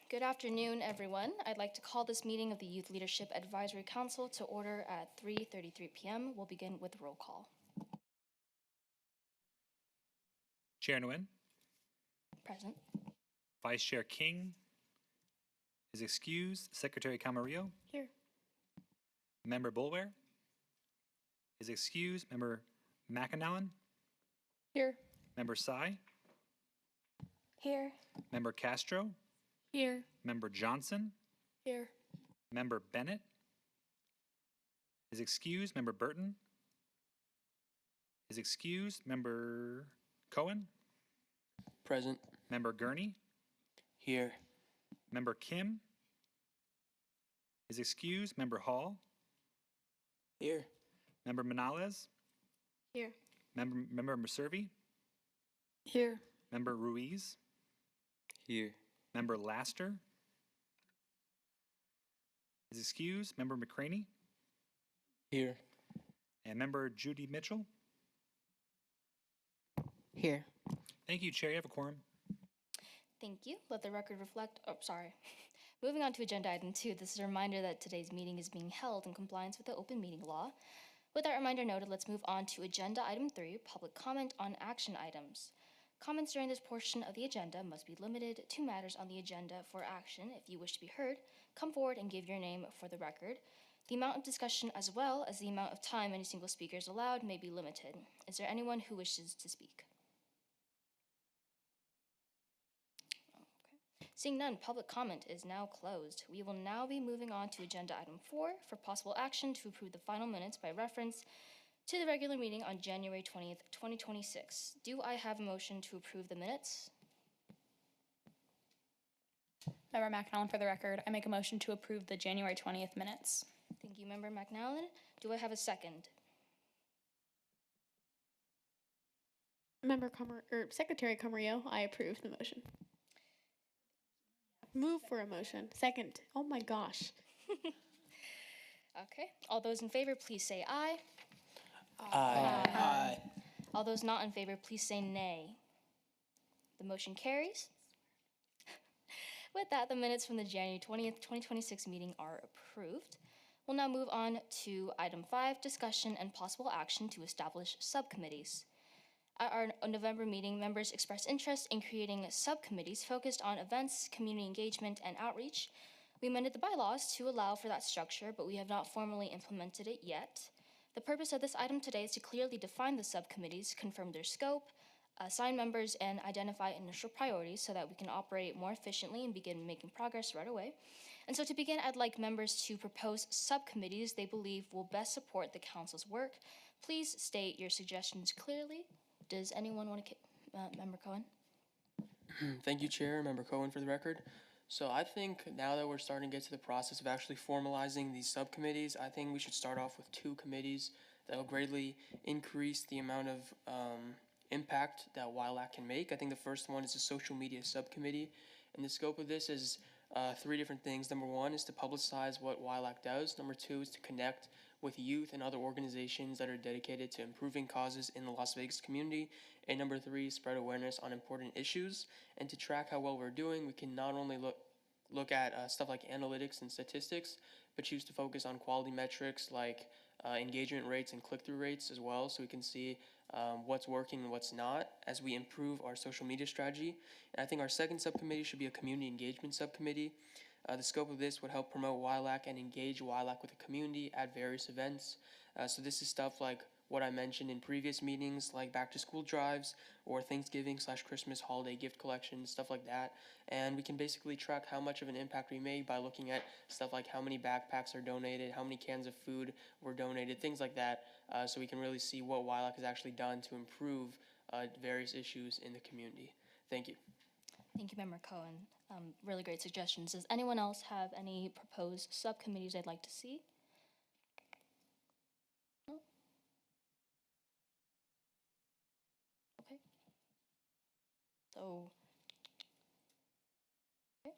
Good afternoon, everyone. I'd like to call this meeting of the Youth Leadership Advisory Council to order at 3:33 p.m. We'll begin with roll call. Chair Nguyen. Present. Vice Chair King is excused. Secretary Camarillo. Here. Member Bulware is excused. Member McAnallen. Here. Member Sy. Here. Member Castro. Here. Member Johnson. Here. Member Bennett is excused. Member Burton is excused. Member Cohen. Present. Member Gurney. Here. Member Kim is excused. Member Hall. Here. Member Manales. Here. Member Mercervi. Here. Member Ruiz. Here. Member Laster is excused. Member McCraney. Here. And Member Judy Mitchell. Here. Thank you, Chair. You have a quorum. Thank you. Let the record reflect. Oh, sorry. Moving on to agenda item 2, this is a reminder that today's meeting is being held in compliance with the open meeting law. With that reminder noted, let's move on to agenda item 3, public comment on action items. Comments during this portion of the agenda must be limited to matters on the agenda for action. If you wish to be heard, come forward and give your name for the record. The amount of discussion as well as the amount of time any single speaker is allowed may be limited. Is there anyone who wishes to speak? Okay. Seeing none, public comment is now closed. We will now be moving on to agenda item 4 for possible action to approve the final minutes by reference to the regular meeting on January 20th, 2026. Do I have a motion to approve the minutes? Member McAnallen, for the record, I make a motion to approve the January 20th minutes. Thank you, Member McNallen. Do I have a second? Secretary Camarillo, I approve the motion. Move for a motion. Second. Oh my gosh. Okay. All those in favor, please say aye. Aye. All those not in favor, please say nay. The motion carries. With that, the minutes from the January 20th, 2026 meeting are approved. We'll now move on to item 5, discussion and possible action to establish subcommittees. At our November meeting, members expressed interest in creating subcommittees focused on events, community engagement, and outreach. We amended the bylaws to allow for that structure, but we have not formally implemented it yet. The purpose of this item today is to clearly define the subcommittees, confirm their scope, assign members, and identify initial priorities so that we can operate more efficiently and begin making progress right away. And so to begin, I'd like members to propose subcommittees they believe will best support the council's work. Please state your suggestions clearly. Does anyone want to, Member Cohen? Thank you, Chair. Member Cohen, for the record. So I think now that we're starting to get to the process of actually formalizing these subcommittees, I think we should start off with 2 committees that will greatly increase the amount of impact that WILAC can make. I think the first one is the social media subcommittee, and the scope of this is 3 different things. Number 1 is to publicize what WILAC does. Number 2 is to connect with youth and other organizations that are dedicated to improving causes in the Las Vegas community. And number 3, spread awareness on important issues. And to track how well we're doing, we can not only look at stuff like analytics and statistics, but choose to focus on quality metrics like engagement rates and click-through rates as well, so we can see what's working and what's not as we improve our social media strategy. And I think our second subcommittee should be a community engagement subcommittee. The scope of this would help promote WILAC and engage WILAC with the community at various events. So this is stuff like what I mentioned in previous meetings, like back-to-school drives or Thanksgiving/Christmas holiday gift collections, stuff like that. And we can basically track how much of an impact we make by looking at stuff like how many backpacks are donated, how many cans of food were donated, things like that, so we can really see what WILAC has actually done to improve various issues in the community. Thank you. Thank you, Member Cohen. Really great suggestions. Does anyone else have any proposed subcommittees they'd like to see? No? Okay. So, okay.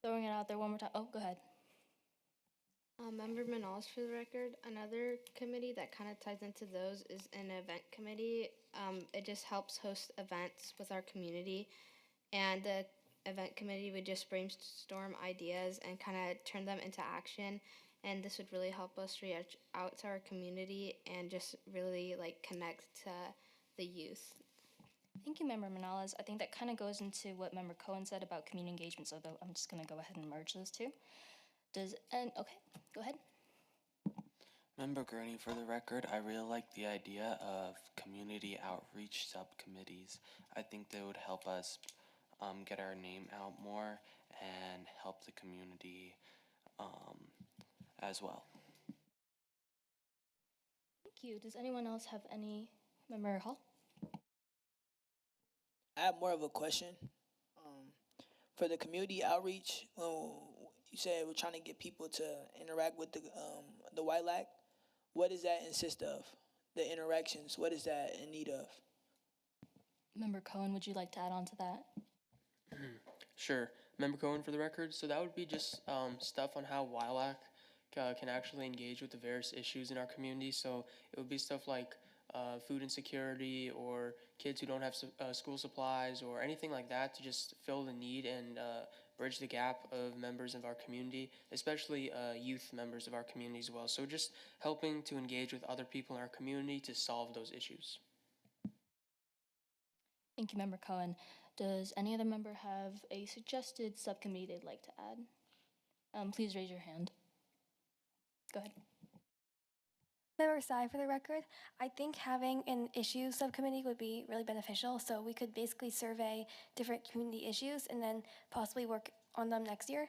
Throwing it out there one more time. Oh, go ahead. Member Manals, for the record, another committee that kind of ties into those is an event committee. It just helps host events with our community and the event committee would just brainstorm ideas and kind of turn them into action. And this would really help us reach out to our community and just really like connect to the youth. Thank you, Member Manales. I think that kind of goes into what Member Cohen said about community engagement, so I'm just going to go ahead and merge those two. Okay, go ahead. Member Gurney, for the record, I really like the idea of community outreach subcommittees. I think they would help us get our name out more and help the community as well. Thank you. Does anyone else have any? Member Hall? I have more of a question. For the community outreach, you said we're trying to get people to interact with the YLAC. What does that consist of? The interactions, what is that in need of? Member Cohen, would you like to add on to that? Sure. Member Cohen for the record. So that would be just stuff on how WILAC can actually engage with the various issues in our community. So it would be stuff like food insecurity or kids who don't have school supplies or anything like that to just fill the need and bridge the gap of members of our community, especially youth members of our community as well. So just helping to engage with other people in our community to solve those issues. Thank you, Member Cohen. Does any other member have a suggested subcommittee they'd like to add? Please raise your hand. Go ahead. Member Sai, for the record, I think having an issues subcommittee would be really beneficial. So we could basically survey different community issues and then possibly work on them next year.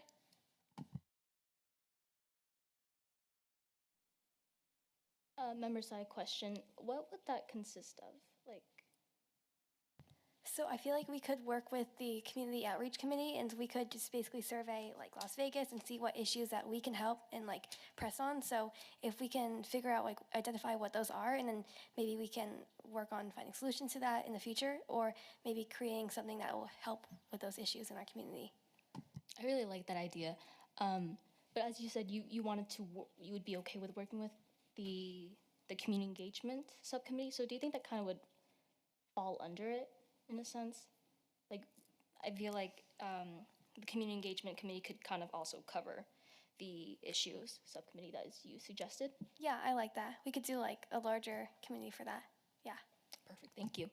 Member Sai, question. What would that consist of? So I feel like we could work with the community outreach committee and we could just basically survey like Las Vegas and see what issues that we can help and like press on. So if we can figure out like identify what those are, and then maybe we can work on finding solutions to that in the future, or maybe creating something that will help with those issues in our community. I really like that idea. But as you said, you would be okay with working with the community engagement subcommittee. So do you think that kind of would fall under it? In a sense, like I feel like the community engagement committee could kind of also cover the issues subcommittee that you suggested. Yeah, I like that. We could do like a larger committee for that. Yeah. Perfect, thank you.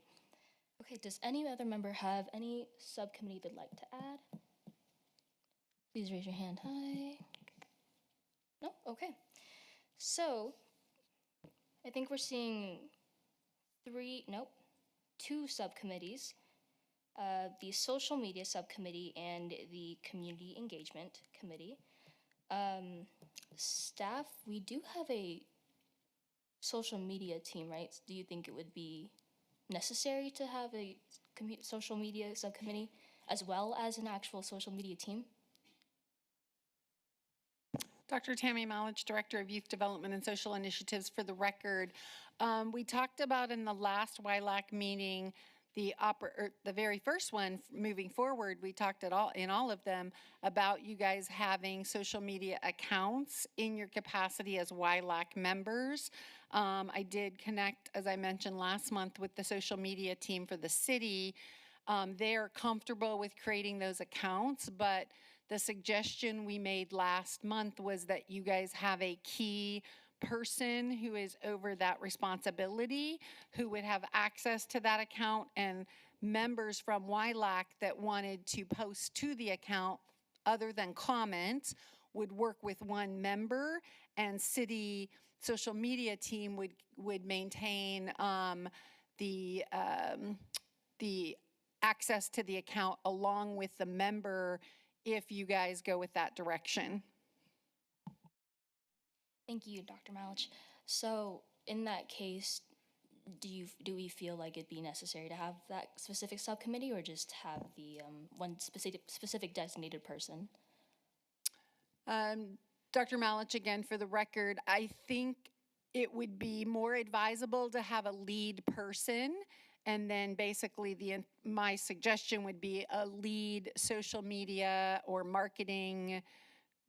Okay, does any other member have any subcommittee they'd like to add? Please raise your hand high. No? Okay. So, I think we're seeing two subcommittees, the social media subcommittee and the community engagement committee. Staff, we do have a social media team, right? Do you think it would be necessary to have a social media subcommittee as well as an actual social media team? Dr. Tammy Malich, Director of Youth Development and Social Initiatives, for the record. We talked about in the last YLAC meeting, the very first one moving forward, we talked in all of them about you guys having social media accounts in your capacity as YLAC members. I did connect, as I mentioned last month, with the social media team for the city. They're comfortable with creating those accounts, but the suggestion we made last month was that you guys have a key person who is over that responsibility, who would have access to that account, and members from YLAC that wanted to post to the account other than comments would work with one member, and city social media team would maintain the access to the account along with the member if you guys go with that direction. Thank you, Dr. Malich. So in that case, do we feel like it'd be necessary to have that specific subcommittee, or just have the one specific designated person? Dr. Malich, again, for the record, I think it would be more advisable to have a lead person, and then basically my suggestion would be a lead social media or marketing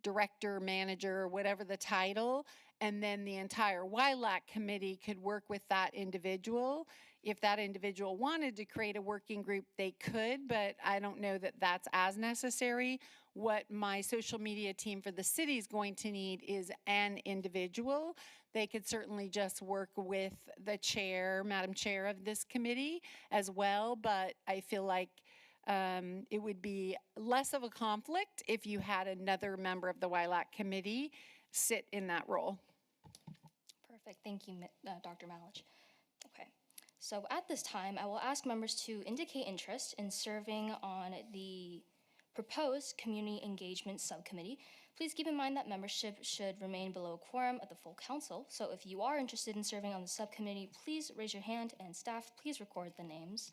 director, manager, whatever the title, and then the entire YLAC committee could work with that individual If that individual wanted to create a working group, they could, but I don't know that that's as necessary. What my social media team for the city is going to need is an individual. They could certainly just work with the chair, Madam Chair of this committee as well, but I feel like it would be less of a conflict if you had another member of the WILAC committee sit in that role. Perfect. Thank you, Dr. Malich. Okay. So at this time, I will ask members to indicate interest in serving on the proposed Community Engagement Subcommittee. Please keep in mind that membership should remain below a quorum of the full council. So if you are interested in serving on the subcommittee, please raise your hand, and staff, please record the names.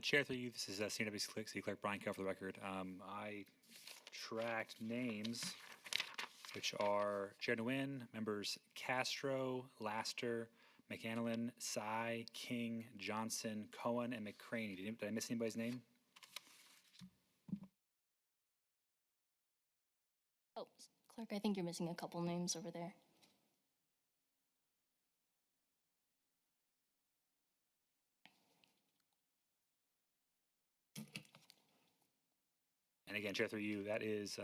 Chair, through you, this is CNW City Clerk Brian Kell for the record. I tracked names, which are Chair Nguyen, members Castro, Laster, McAnalyn, Sy, King, Johnson, Cohen, and McCraney. Did I miss anybody's name? Oh, Clerk, I think you're missing a couple names over there. And again, Chair, through you, that is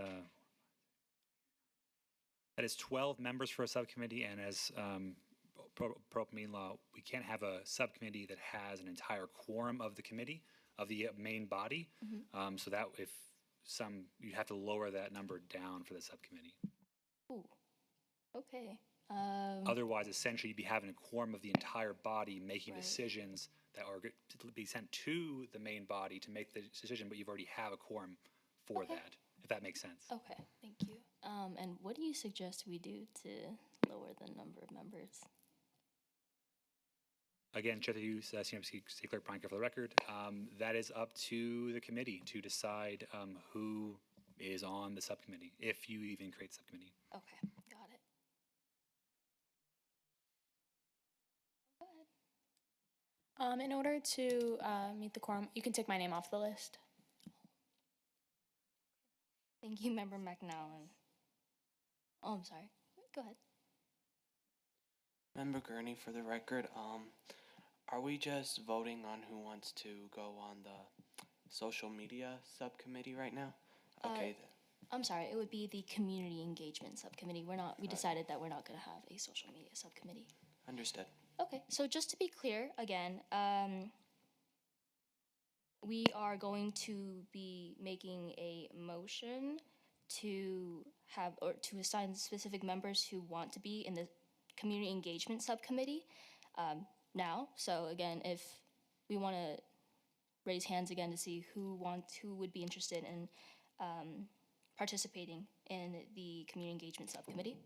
12 members for a subcommittee, and as pro mean law, we can't have a subcommittee that has an entire quorum of the committee, of the main body. So that if you'd have to lower that number down for the subcommittee. Ooh, okay. Otherwise, essentially, you'd be having a quorum of the entire body making Right. decisions that are to be sent to the main body to make the decision, but you've already have a quorum for Okay. that, if that makes sense. Okay, thank you. And what do you suggest we do to lower the number of members? Again, Chair, you, Senior City Clerk Brian Kell for the record. That is up to the committee to decide who is on the subcommittee, if you even create the subcommittee. Okay, got it. Go ahead. In order to meet the quorum, you can take my name off the list. Thank you, Member McNallen. Oh, I'm sorry. Go ahead. Member Gurney, for the record, are we just voting on who wants to go on the social media subcommittee right now? Okay, then. I'm sorry, it would be the Community Engagement Subcommittee. We decided that we're not going to have a social media subcommittee. Understood. Okay, so just to be clear, again, we are going to be making a motion to have, or to assign specific members who want to be in the Community Engagement Subcommittee now. So again, if we want to raise hands again to see who would be interested in participating in the Community Engagement Subcommittee.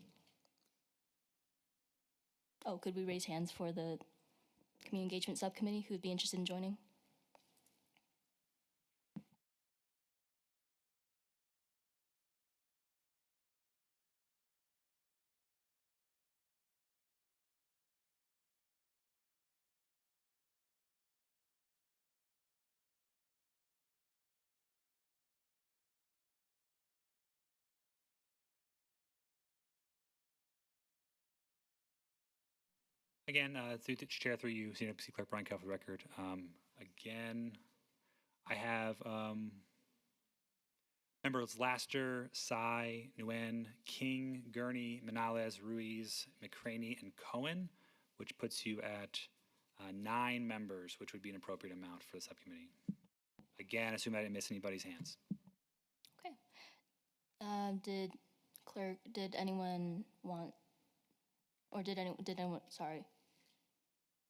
Oh, could we raise hands for the Community Engagement Subcommittee who would be interested in joining? Again, through the chair, through you, Senior City Clerk Brian Kell for the record. Again, I have members Laster, Sy, Nguyen, King, Gurney, Manales, Ruiz, McCraney, and Cohen, which puts you at 9 members, which would be an appropriate amount for the subcommittee. Again, assume I didn't miss anybody's hands. Okay. Did anyone want, or did anyone, sorry.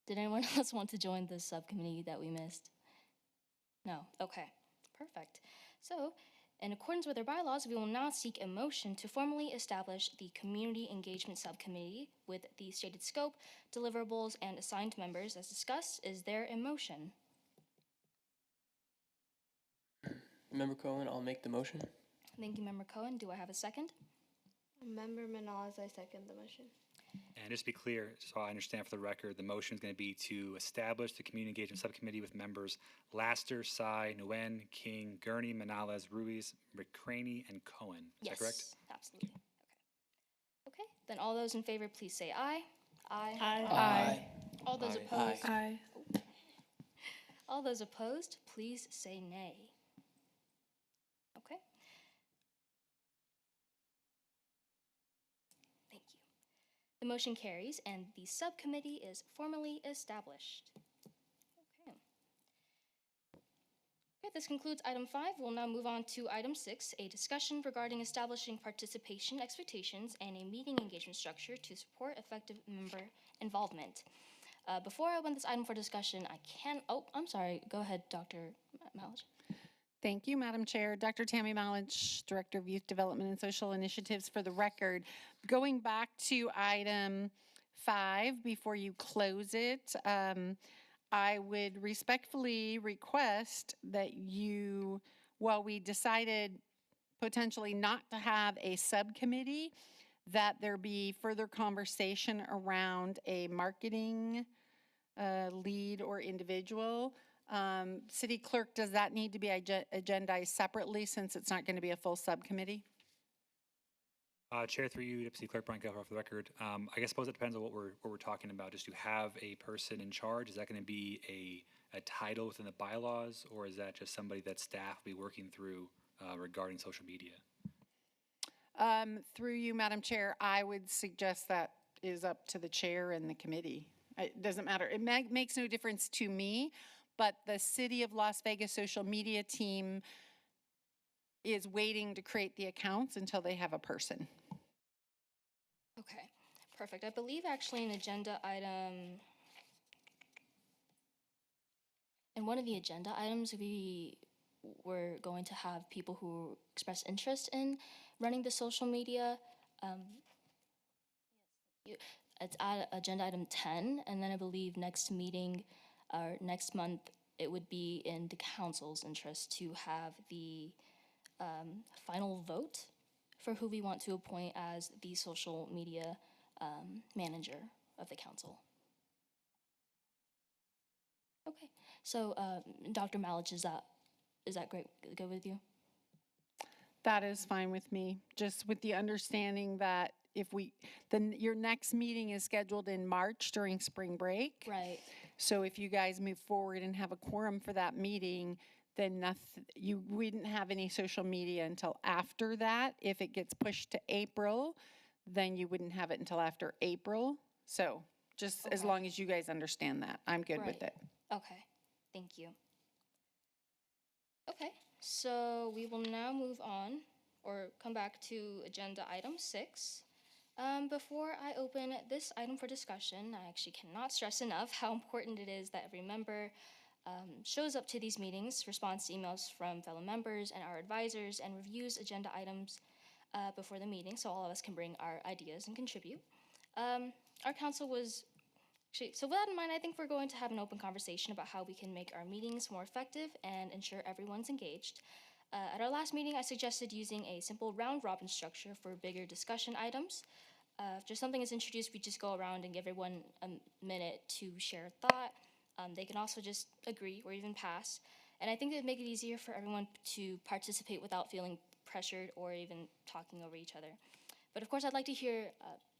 Did anyone else want to join the subcommittee that we missed? No, okay, perfect. So, in accordance with our bylaws, we will now seek a motion to formally establish the Community Engagement Subcommittee with the stated scope, deliverables, and assigned members as discussed. Is there a motion? Member Cohen, I'll make the motion. Thank you, Member Cohen. Do I have a second? Member Manals, I second the motion. And just to be clear, so I understand for the record, the motion is going to be to establish the Community Engagement Subcommittee with members Laster, Sai, Nguyen, King, Gurney, Manales, Ruiz, McCraney, and Cohen. Is that correct? Yes, absolutely. Okay. Okay, then all those in favor, please say aye. Aye. Aye. All those Aye. opposed? Aye. All those opposed, please say nay. Okay. Thank you. The motion carries and the subcommittee is formally established. Okay. Okay, this concludes item 5. We'll now move on to item 6, a discussion regarding establishing participation expectations and a meeting engagement structure to support effective member involvement. Before I open this item for discussion, I'm sorry. Go ahead, Dr. Malich. Thank you, Madam Chair. Dr. Tammy Malich, Director of Youth Development and Social Initiatives. For the record, going back to item 5, before you close it, I would respectfully request that you, while we decided potentially not to have a subcommittee, that there be further conversation around a marketing lead or individual. City Clerk, does that need to be agendized separately since it's not going to be a full subcommittee? Chair, through you, Deputy Clerk Brian Kelleher, for the record. I suppose it depends on what we're talking about. Just to have a person in charge, is that going to be a title within the bylaws, or is that just somebody that staff will be working through regarding social media? Through you, Madam Chair, I would suggest that is up to the chair and the committee. It doesn't matter. It makes no difference to me, but the City of Las Vegas social media team is waiting to create the accounts until they have a person. Okay, perfect. I believe actually in one of the agenda items, we were going to have people who express interest in running the social media. It's at agenda item 10, and then I believe next meeting, or next month, it would be in the council's interest to have the final vote for who we want to appoint as the social media manager of the council. Okay, so Dr. Malich, is that great? Good with you? That is fine with me, just with the understanding that your next meeting is scheduled in March during spring break. Right. So if you guys move forward and have a quorum for that meeting, then you wouldn't have any social media until after that. If it gets pushed to April, then you wouldn't have it until after April. So just as long as you guys understand that, I'm good with it. Okay, thank you. Okay, so we will now move on, or come back to agenda item 6. Before I open this item for discussion, I actually cannot stress enough how important it is that every member shows up to these meetings, responds to emails from fellow members and our advisors, and reviews agenda items before the meeting so all of us can bring our ideas and contribute. Our council was, so with that in mind, I think we're going to have an open conversation about how we can make our meetings more effective and ensure everyone's engaged. At our last meeting, I suggested using a simple round-robin structure for bigger discussion items. If just something is introduced, we just go around and give everyone a minute to share a thought. They can also just agree or even pass. And I think it would make it easier for everyone to participate without feeling pressured or even talking over each other. But of course, I'd like to hear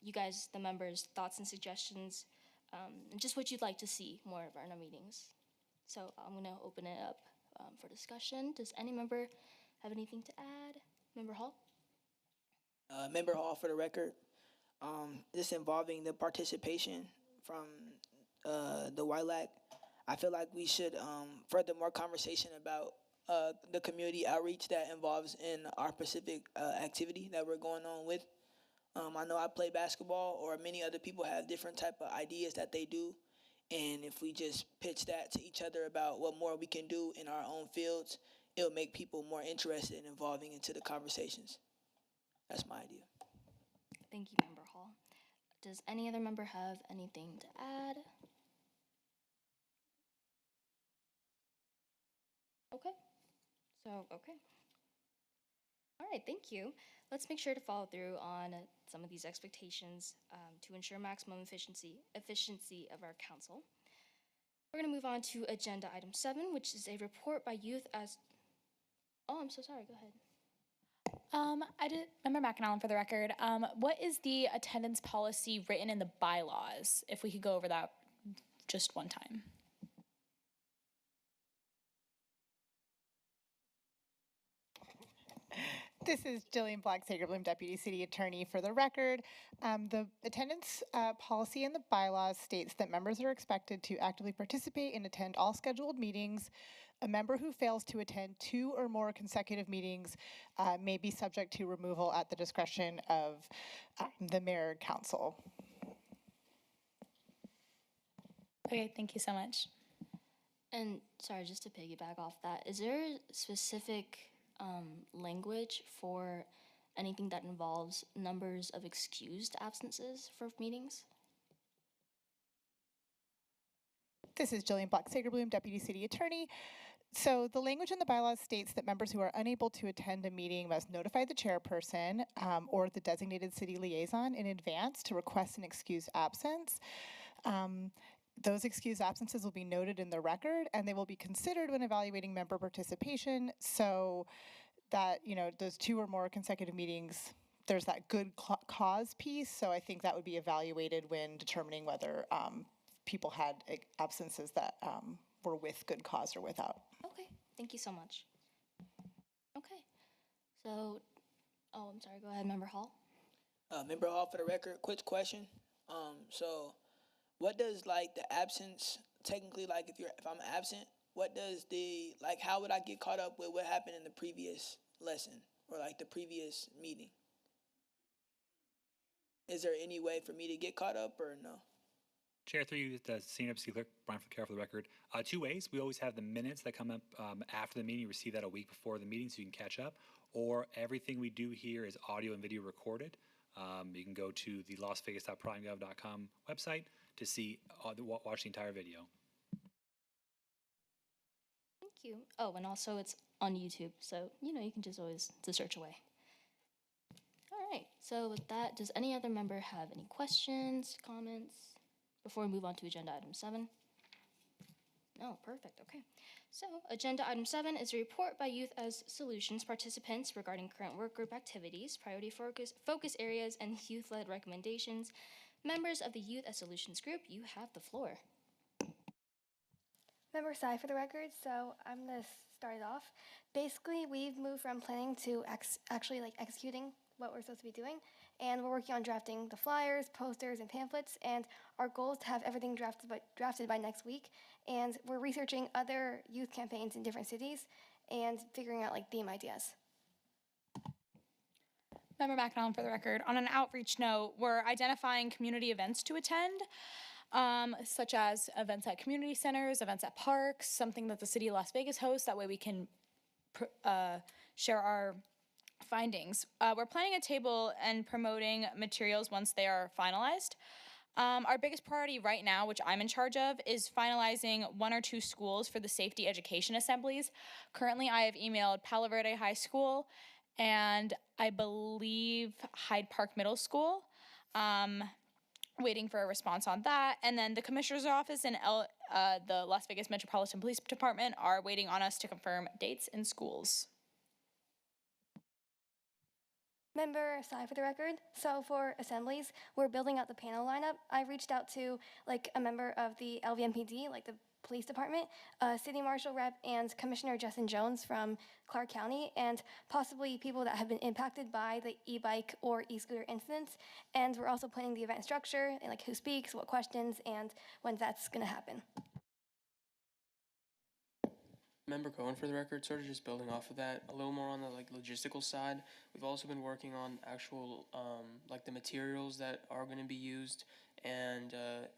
you guys, the members' thoughts and suggestions, and just what you'd like to see more of in our meetings. So I'm going to open it up for discussion. Does any member have anything to add? Member Hall? Member Hall, for the record, this involving the participation from the YLAC, I feel like we should further more conversation about the community outreach that involves in our specific activity that we're going on with. I know I play basketball, or many other people have different type of ideas that they do. And if we just pitch that to each other about what more we can do in our own fields, it'll make people more interested in involving into the conversations. That's my idea. Thank you, Member Hall. Does any other member have anything to add? Okay. All right, thank you. Let's make sure to follow through on some of these expectations to ensure maximum efficiency of our council. We're going to move on to agenda item 7, which is a report by youth as. Oh, I'm so sorry. Go ahead. I did, Member McAnallen for the record. What is the attendance policy written in the bylaws? If we could go over that just one time. This is Jillian Black, Sagerbloom, Deputy City Attorney for the record. The attendance policy in the bylaws states that members are expected to actively participate and attend all scheduled meetings. A member who fails to attend 2 or more consecutive meetings may be subject to removal at the discretion of the mayor and council. Okay, thank you so much. And sorry, just to piggyback off that, is there a specific language for anything that involves numbers of excused absences for meetings? This is Jillian Black, Sagerbloom, Deputy City Attorney. So the language in the bylaws states that members who are unable to attend a meeting must notify the chairperson or the designated city liaison in advance to request an excused absence. Those excused absences will be noted in the record and they will be considered when evaluating member participation. So that, those 2 or more consecutive meetings, there's that good cause piece. So I think that would be evaluated when determining whether people had absences that were with good cause or without. Okay, thank you so much. Okay, so, I'm sorry, go ahead, Member Hall. Member Hall, for the record, quick question. So what does the absence technically, if I'm absent, what does how would I get caught up with what happened in the previous lesson or the previous meeting? Is there any way for me to get caught up or no? Chair, through you, the CNWC clerk, Brian for the record. 2 ways. We always have the minutes that come up after the meeting. You receive that a week before the meeting so you can catch up. Or everything we do here is audio and video recorded. You can go to the lasvegas.primegov.com website to see watch the entire video. Thank you. Oh, and also it's on YouTube, so you can just always search away. All right. So with that, does any other member have any questions, comments before we move on to agenda item 7? No, perfect. Okay. So agenda item 7 is a report by Youth as Solutions participants regarding current work group activities, priority focus areas, and youth-led recommendations. Members of the Youth as Solutions group, you have the floor. Member Sai for the record, so I'm going to start it off. Basically, we've moved from planning to actually executing what we're supposed to be doing, and we're working on drafting the flyers, posters, and pamphlets, and our goal is to have everything drafted by next week, and we're researching other youth campaigns in different cities and figuring out theme ideas. Member McAnallen for the record. On an outreach note, we're identifying community events to attend, such as events at community centers, events at parks, something that the city of Las Vegas hosts. That way we can share our findings. We're planning a table and promoting materials once they are finalized. Our biggest priority right now, which I'm in charge of, is finalizing 1 or 2 schools for the safety education assemblies. Currently, I have emailed Palo Verde High School and I believe Hyde Park Middle School. Waiting for a response on that. And then the Commissioner's Office and the Las Vegas Metropolitan Police Department are waiting on us to confirm dates in schools. Member Sai for the record. So for assemblies, we're building out the panel lineup. I reached out to a member of the LVMPD, the police department, city marshal rep, and Commissioner Justin Jones from Clark County, and possibly people that have been impacted by the e-bike or e-scooter incidents. And we're also planning the event structure, and who speaks, what questions, and when that's gonna happen. Member Cohen for the record, sort of just building off of that, a little more on the logistical side. We've also been working on actual the materials that are going to be used and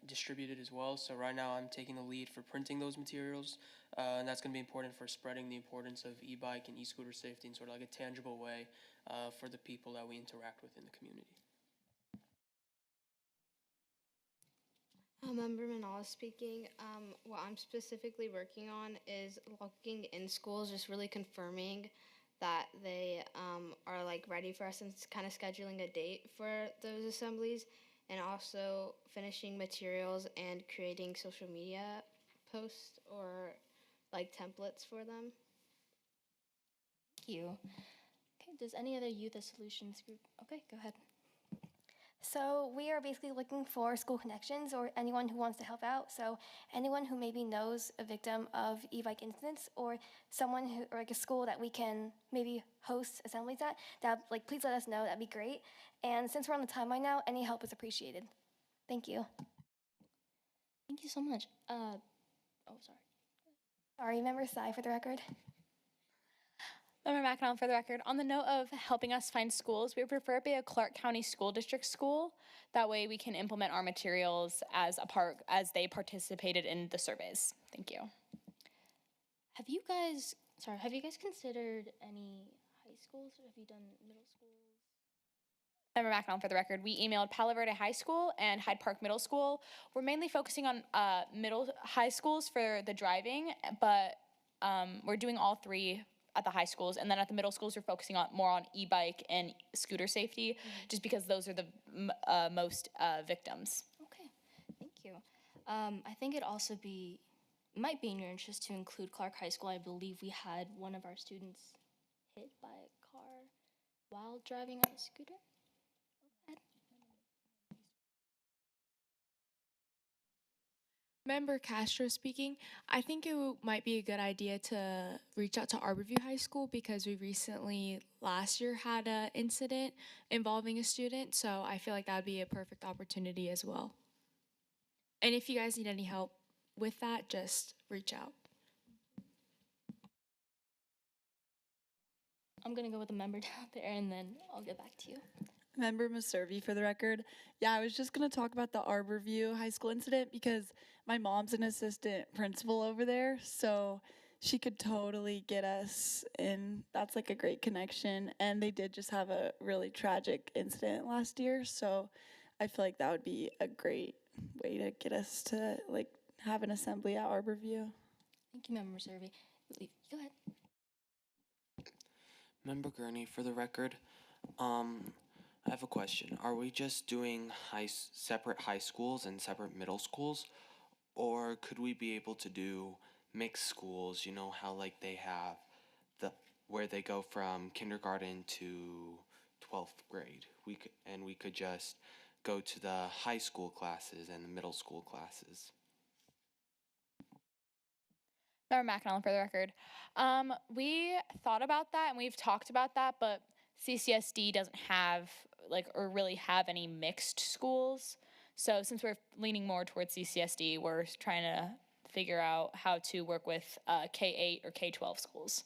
distributed as well. So right now I'm taking the lead for printing those materials, and that's going to be important for spreading the importance of e-bike and e-scooter safety in sort of a tangible way for the people that we interact with in the community. Member Manala speaking. What I'm specifically working on is looking in schools, just really confirming that they are like ready for us and kind of scheduling a date for those assemblies, and also finishing materials and creating social media posts or like templates for them. Thank you. Okay, does any other youth solutions group? Okay, go ahead. So we are basically looking for school connections or anyone who wants to help out. So anyone who maybe knows a victim of e-bike incidents or someone who, or like a school that we can maybe host assemblies at, that like please let us know, that'd be great. And since we're on the timeline now, any help is appreciated. Thank you. Thank you so much. Oh, sorry. Sorry, member Sai for the record. Member McAnally for the record. On the note of helping us find schools, we would prefer it be a Clark County School District school. That way we can implement our materials as they participated in the surveys. Thank you. Have you guys considered any high schools, or have you done middle schools? Member McAnally for the record. We emailed Palo Verde High School and Hyde Park Middle School. We're mainly focusing on high schools for the driving, but we're doing all three at the high schools, and then at the middle schools we're focusing more on e-bike and scooter safety, just because those are the most victims. Okay, thank you. I think it might be in your interest to include Clark High School. I believe we had one of our students hit by a car while driving on a scooter. Go ahead. Member Castro speaking. I think it might be a good idea to reach out to Arborview High School because we recently, last year, had an incident involving a student, so I feel like that would be a perfect opportunity as well. And if you guys need any help with that, just reach out. I'm gonna go with the member down there, and then I'll get back to you. Member Maservi for the record. Yeah, I was just going to talk about the Arborview High School incident because my mom's an assistant principal over there, so she could totally get us in. That's like a great connection, and they did just have a really tragic incident last year, so I feel like that would be a great way to get us to like have an assembly at Arborview. Thank you, Member Maservi. Go ahead. Member Gurney, for the record, I have a question. Are we just doing separate high schools and separate middle schools? Or could we be able to do mixed schools, you know, how like they have where they go from kindergarten to 12th grade? We could just go to the high school classes and the middle school classes. Member McAnally for the record. We thought about that and we've talked about that, but CCSD doesn't have or really have any mixed schools. So since we're leaning more towards CCSD, we're trying to figure out how to work with K-8 or K-12 schools.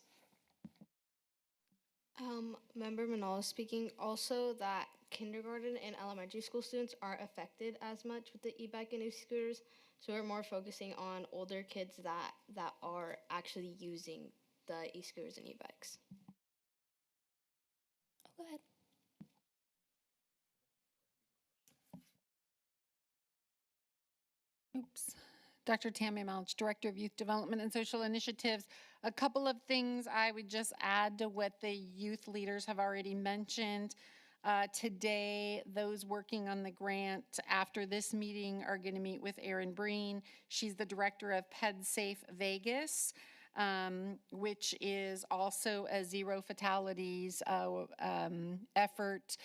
Member Manala speaking. Also, that kindergarten and elementary school students aren't affected as much with the e-bike and e-scooters, so we're more focusing on older kids that are actually using the e-scooters and e-bikes. Go ahead. Oops. Dr. Tammy Malich, Director of Youth Development and Social Initiatives. A couple of things I would just add to what the youth leaders have already mentioned. Today, those working on the grant after this meeting are going to meet with Erin Breen. She's the director of PedSafe Vegas, which is also a zero fatalities effort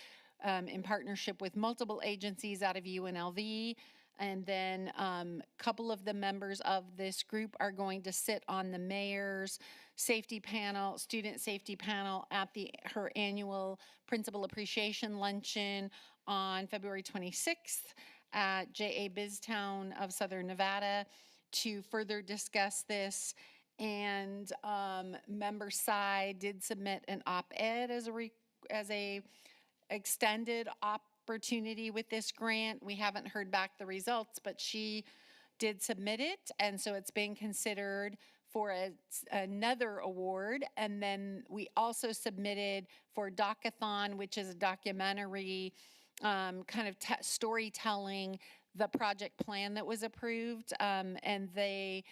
in partnership with multiple agencies out of UNLV. And then a couple of the members of this group are going to sit on the mayor's safety panel, student safety panel at her annual Principal Appreciation Luncheon on February 26th at JA Biztown of Southern Nevada to further discuss this. And member Sy did submit an op-ed as a extended opportunity with this grant. We haven't heard back the results, but she did submit it, and so it's being considered for another award. And then we also submitted for Docathon, which is a documentary kind of storytelling the project plan that was approved, and they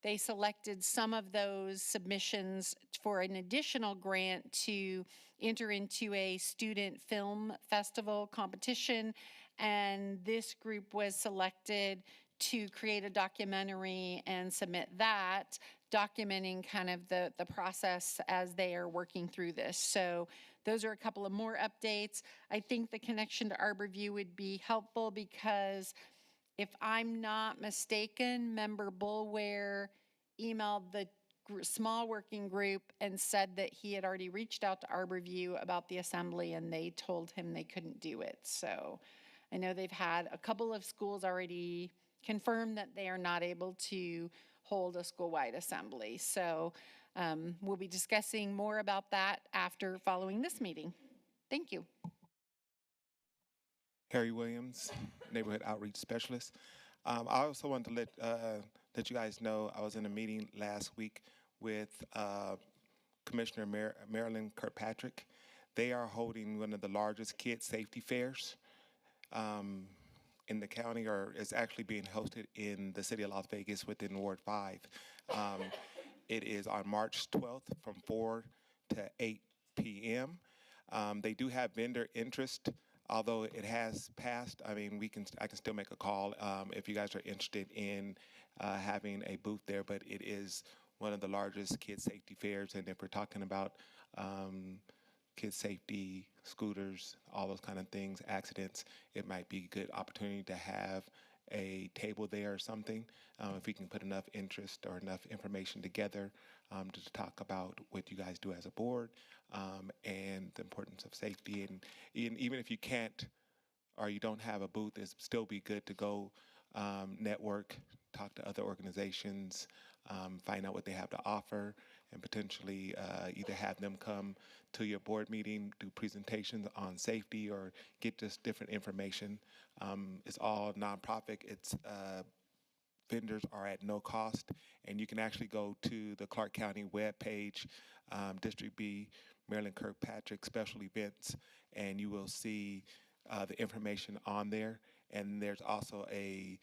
they selected some of those submissions for an additional grant to enter into a student film festival competition. And this group was selected to create a documentary and submit that, documenting kind of the process as they are working through this. So those are a couple of more updates. I think the connection to Arborview would be helpful because if I'm not mistaken, Member Bulware emailed the small working group and said that he had already reached out to Arborview about the assembly and they told him they couldn't do it. So I know they've had a couple of schools already confirm that they are not able to hold a school-wide assembly. So we'll be discussing more about that after following this meeting. Thank you. Harry Williams, Neighborhood Outreach Specialist. I also wanted to let you guys know I was in a meeting last week with Commissioner Marilyn Kirkpatrick. They are holding one of the largest kid safety fairs in the county, or it's actually being hosted in the city of Las Vegas within Ward 5. It is on March 12th from 4 to 8 p.m. They do have vendor interest, although it has passed. I mean, I can still make a call if you guys are interested in having a booth there, but it is one of the largest kid safety fairs, and if we're talking about kid safety, scooters, all those kind of things, accidents, it might be a good opportunity to have a table there or something, if we can put enough interest or enough information together to talk about what you guys do as a board and the importance of safety. And even if you can't or you don't have a booth, it'd still be good to go network, talk to other organizations, find out what they have to offer, and potentially either have them come to your board meeting, do presentations on safety, or get just different information. It's all nonprofit. It's vendors are at no cost, and you can actually go to the Clark County webpage, District B, Marilyn Kirkpatrick Special Events, and you will see the information on there. And there's also a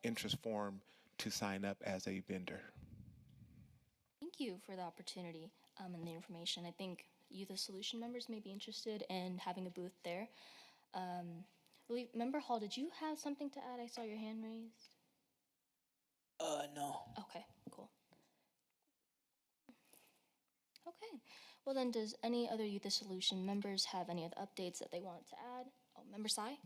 interest form to sign up as a vendor. Thank you for the opportunity and the information. I think Youth of Solution members may be interested in having a booth there. Member Hall, did you have something to add? I saw your hand raised. No. Okay, cool. Okay, well then, does any other Youth of Solution members have any other updates that they want to add? Oh, Member Sai?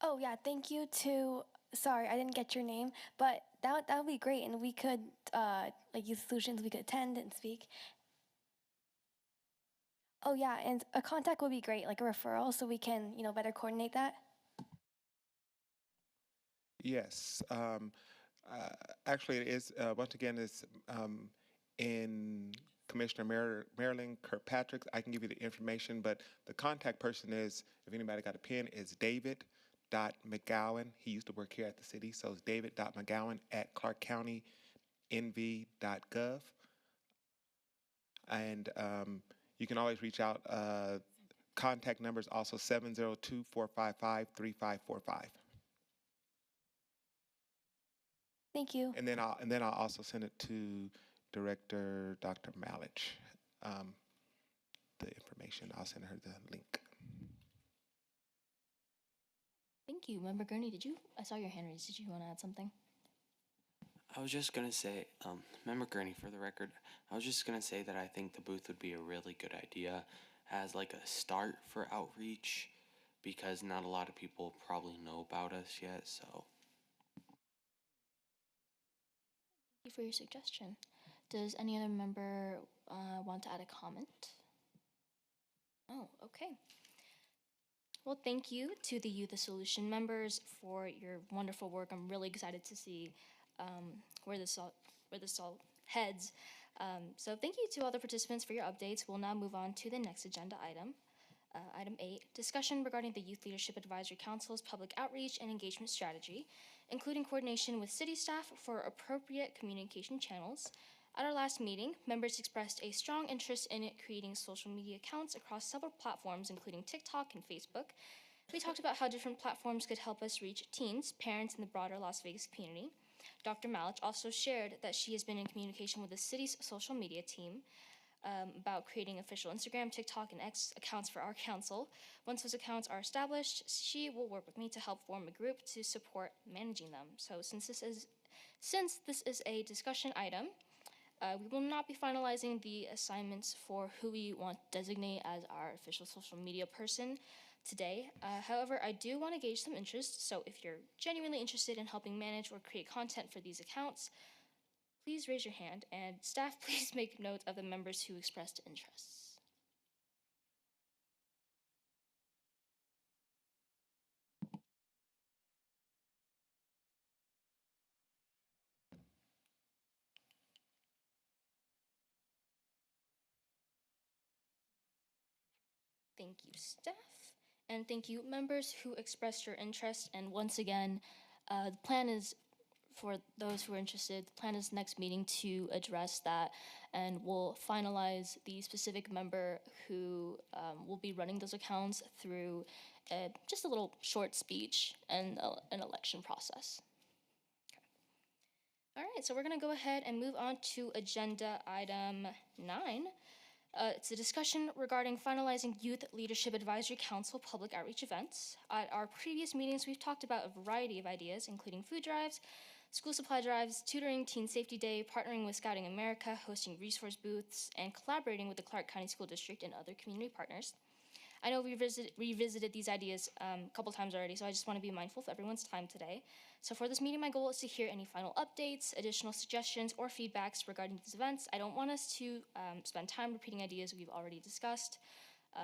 Oh yeah, thank you to, sorry, I didn't get your name, but that would be great, and we could, like Youth Solutions, we could attend and speak. Oh yeah, and a contact would be great, like a referral, so we can, better coordinate that. Yes. Actually, it is, once again, it's in Commissioner Marilyn Kirkpatrick. I can give you the information, but the contact person is, if anybody got a pen, is David.McGowan. He used to work here at the city, so it's David.McGowan at clarkcountynv.gov. And you can always reach out. Contact number is also 702-455-3545. Thank you. And then I'll also send it to Director Dr. Malich. The information. I'll send her the link. Thank you. Member Gurney, I saw your hand raised. Did you want to add something? I was just gonna say, Member Gurney, for the record, I was just gonna say that I think the booth would be a really good idea as like a start for outreach, because not a lot of people probably know about us yet, so. Thank you for your suggestion. Does any other member want to add a comment? Oh, okay. Well, thank you to the Youth of Solution members for your wonderful work. I'm really excited to see where this all heads. So thank you to all the participants for your updates. We'll now move on to the next agenda item. Item 8, discussion regarding the Youth Leadership Advisory Council's public outreach and engagement strategy, including coordination with city staff for appropriate communication channels. At our last meeting, members expressed a strong interest in creating social media accounts across several platforms, including TikTok and Facebook. We talked about how different platforms could help us reach teens, parents, and the broader Las Vegas community. Dr. Malich also shared that she has been in communication with the city's social media team about creating official Instagram, TikTok, and X accounts for our council. Once those accounts are established, she will work with me to help form a group to support managing them. So since this is a discussion item, we will not be finalizing the assignments for who we want to designate as our official social media person today. However, I do want to gauge some interest, so if you're genuinely interested in helping manage or create content for these accounts, please raise your hand, and staff, please make note of the members who expressed interests. Thank you, staff. And thank you, members who expressed your interest. And once again, the plan is, for those who are interested, the plan is next meeting to address that, and we'll finalize the specific member who will be running those accounts through just a little short speech and an election process. Okay. All right, so we're going to go ahead and move on to agenda item 9. It's a discussion regarding finalizing Youth Leadership Advisory Council public outreach events. At our previous meetings, we've talked about a variety of ideas, including food drives, school supply drives, tutoring, Teen Safety Day, partnering with Scouting America, hosting resource booths, and collaborating with the Clark County School District and other community partners. I know we revisited these ideas a couple times already, so I just want to be mindful of everyone's time today. So for this meeting, my goal is to hear any final updates, additional suggestions, or feedbacks regarding these events. I don't want us to spend time repeating ideas we've already discussed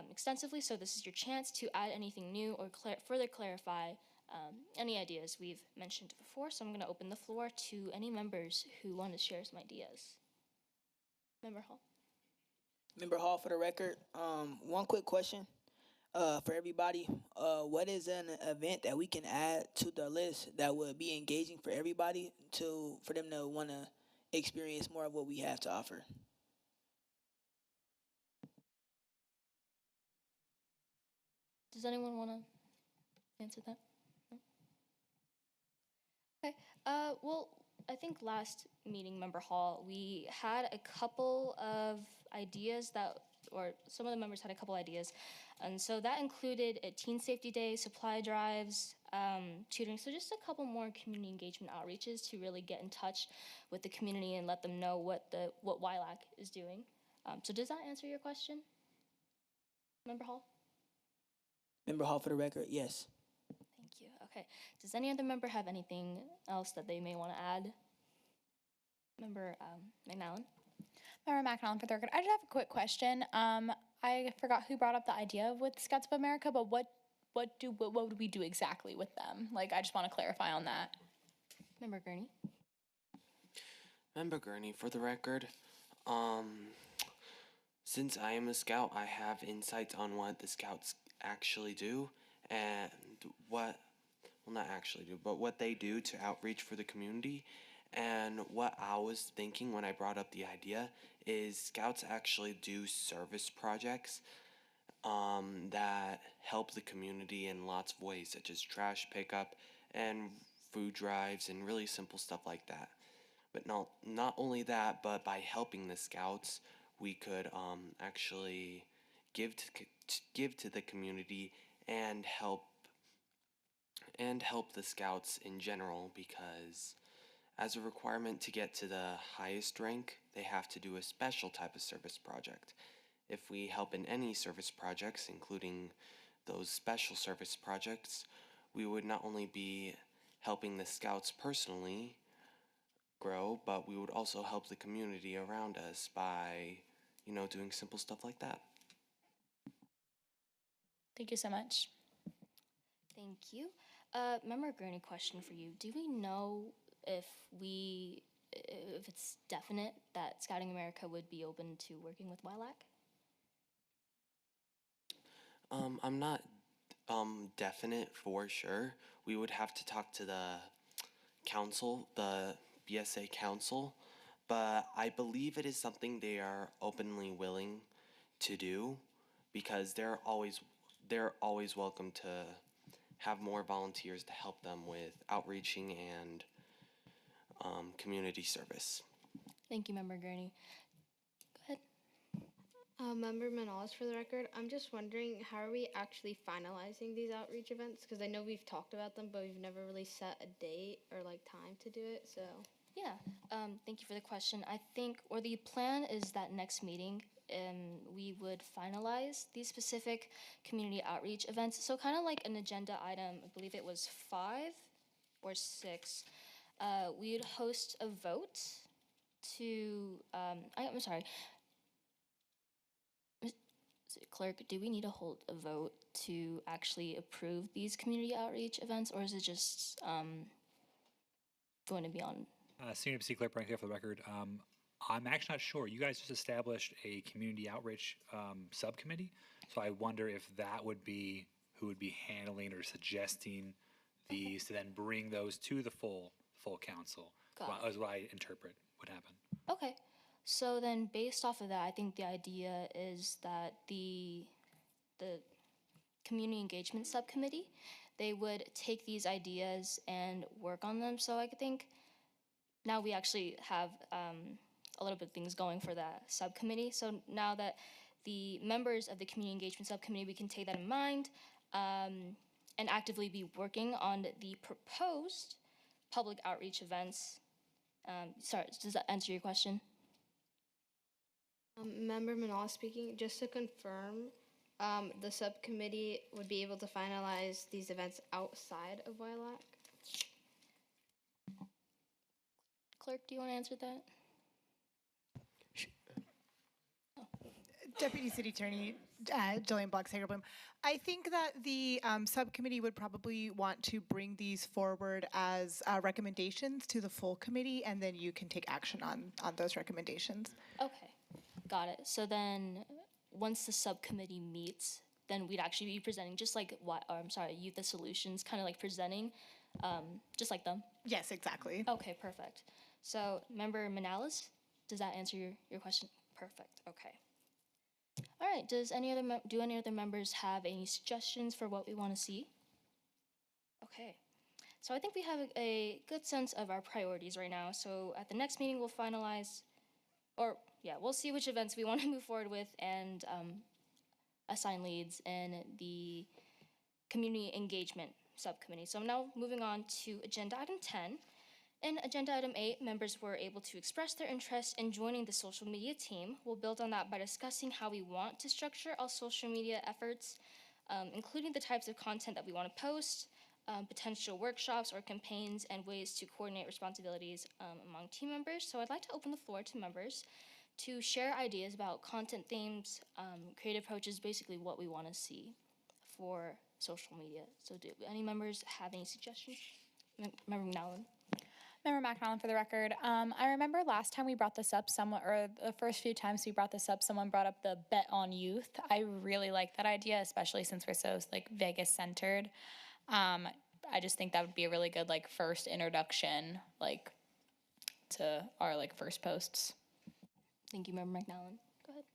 extensively, so this is your chance to add anything new or further clarify any ideas we've mentioned before. So I'm going to open the floor to any members who want to share some ideas. Member Hall. Member Hall, for the record, one quick question for everybody. What is an event that we can add to the list that would be engaging for everybody for them to want to experience more of what we have to offer? Does anyone want to answer that? No? Okay. Well, I think last meeting, Member Hall, we had a couple of ideas or some of the members had a couple ideas. And so that included a Teen Safety Day, supply drives, tutoring. So just a couple more community engagement outreaches to really get in touch with the community and let them know what WILAC is doing. So does that answer your question, Member Hall? Member Hall, for the record, yes. Thank you. Okay. Does any other member have anything else that they may want to add? Member McNallen? Member McNallen, for the record, I just have a quick question. I forgot who brought up the idea with Scouts of America, but what would we do exactly with them? Like, I just want to clarify on that. Member Gurney? Member Gurney, for the record, since I am a scout, I have insights on what the scouts actually do and what they do to outreach for the community. And what I was thinking when I brought up the idea is scouts actually do service projects that help the community in lots of ways, such as trash pickup and food drives and really simple stuff like that. But not only that, but by helping the scouts, we could actually give to the community and help the scouts in general, because as a requirement to get to the highest rank, they have to do a special type of service project. If we help in any service projects, including those special service projects, we would not only be helping the scouts personally grow, but we would also help the community around us by, doing simple stuff like that. Thank you so much. Thank you. Member Gurney, question for you. Do we know if it's definite that Scouting America would be open to working with WILAC? I'm not definite for sure. We would have to talk to the council, the BSA council, but I believe it is something they are openly willing to do, because they're always welcome to have more volunteers to help them with outreaching and community service. Thank you, Member Gurney. Go ahead. Member Manalas, for the record, I'm just wondering, how are we actually finalizing these outreach events? Because I know we've talked about them, but we've never really set a date or like time to do it. So Yeah, thank you for the question. I think, or the plan is that next meeting, we would finalize these specific community outreach events. So kind of like an agenda item, I believe it was 5 or 6. We'd host a vote to, I'm sorry, Clerk, do we need to hold a vote to actually approve these community outreach events, or is it just going to be on? Senior MC Clerk Branco for the record. I'm actually not sure. You guys just established a community outreach subcommittee, so I wonder if that would be who would be handling or suggesting these to then bring those to the full council. Is what I interpret would happen. Okay, so then based off of that, I think the idea is that the community engagement subcommittee, they would take these ideas and work on them. So I think now we actually have a little bit of things going for that subcommittee. So now that the members of the community engagement subcommittee, we can take that in mind and actively be working on the proposed public outreach events. Sorry, does that answer your question? Member Manalas speaking, just to confirm, the subcommittee would be able to finalize these events outside of WILAC? Clerk, do you want to answer that? Deputy City Attorney Jillian Block-Sagerbloom. I think that the subcommittee would probably want to bring these forward as recommendations to the full committee, and then you can take action on those recommendations. Okay, got it. So then once the subcommittee meets, then we'd actually be presenting just like Youth the Solutions, kind of like presenting just like them. Yes, exactly. Okay, perfect. So Member Manalas, does that answer your question? Perfect, okay. All right, do any other members have any suggestions for what we want to see? Okay, so I think we have a good sense of our priorities right now. So at the next meeting, we'll finalize, we'll see which events we want to move forward with and assign leads in the community engagement subcommittee. So now moving on to agenda item 10. In agenda item 8, members were able to express their interest in joining the social media team. We'll build on that by discussing how we want to structure our social media efforts, including the types of content that we want to post, potential workshops or campaigns, and ways to coordinate responsibilities among team members. So I'd like to open the floor to members to share ideas about content themes, creative approaches, basically what we want to see for social media. So do any members have any suggestions? Member McNallen. Member McNallen, for the record, I remember last time we brought this up, or the first few times we brought this up, someone brought up the bet on youth. I really like that idea, especially since we're so like Vegas centered. I just think that would be a really good like first introduction like to our like first posts. Thank you, Member McNallen. Go ahead.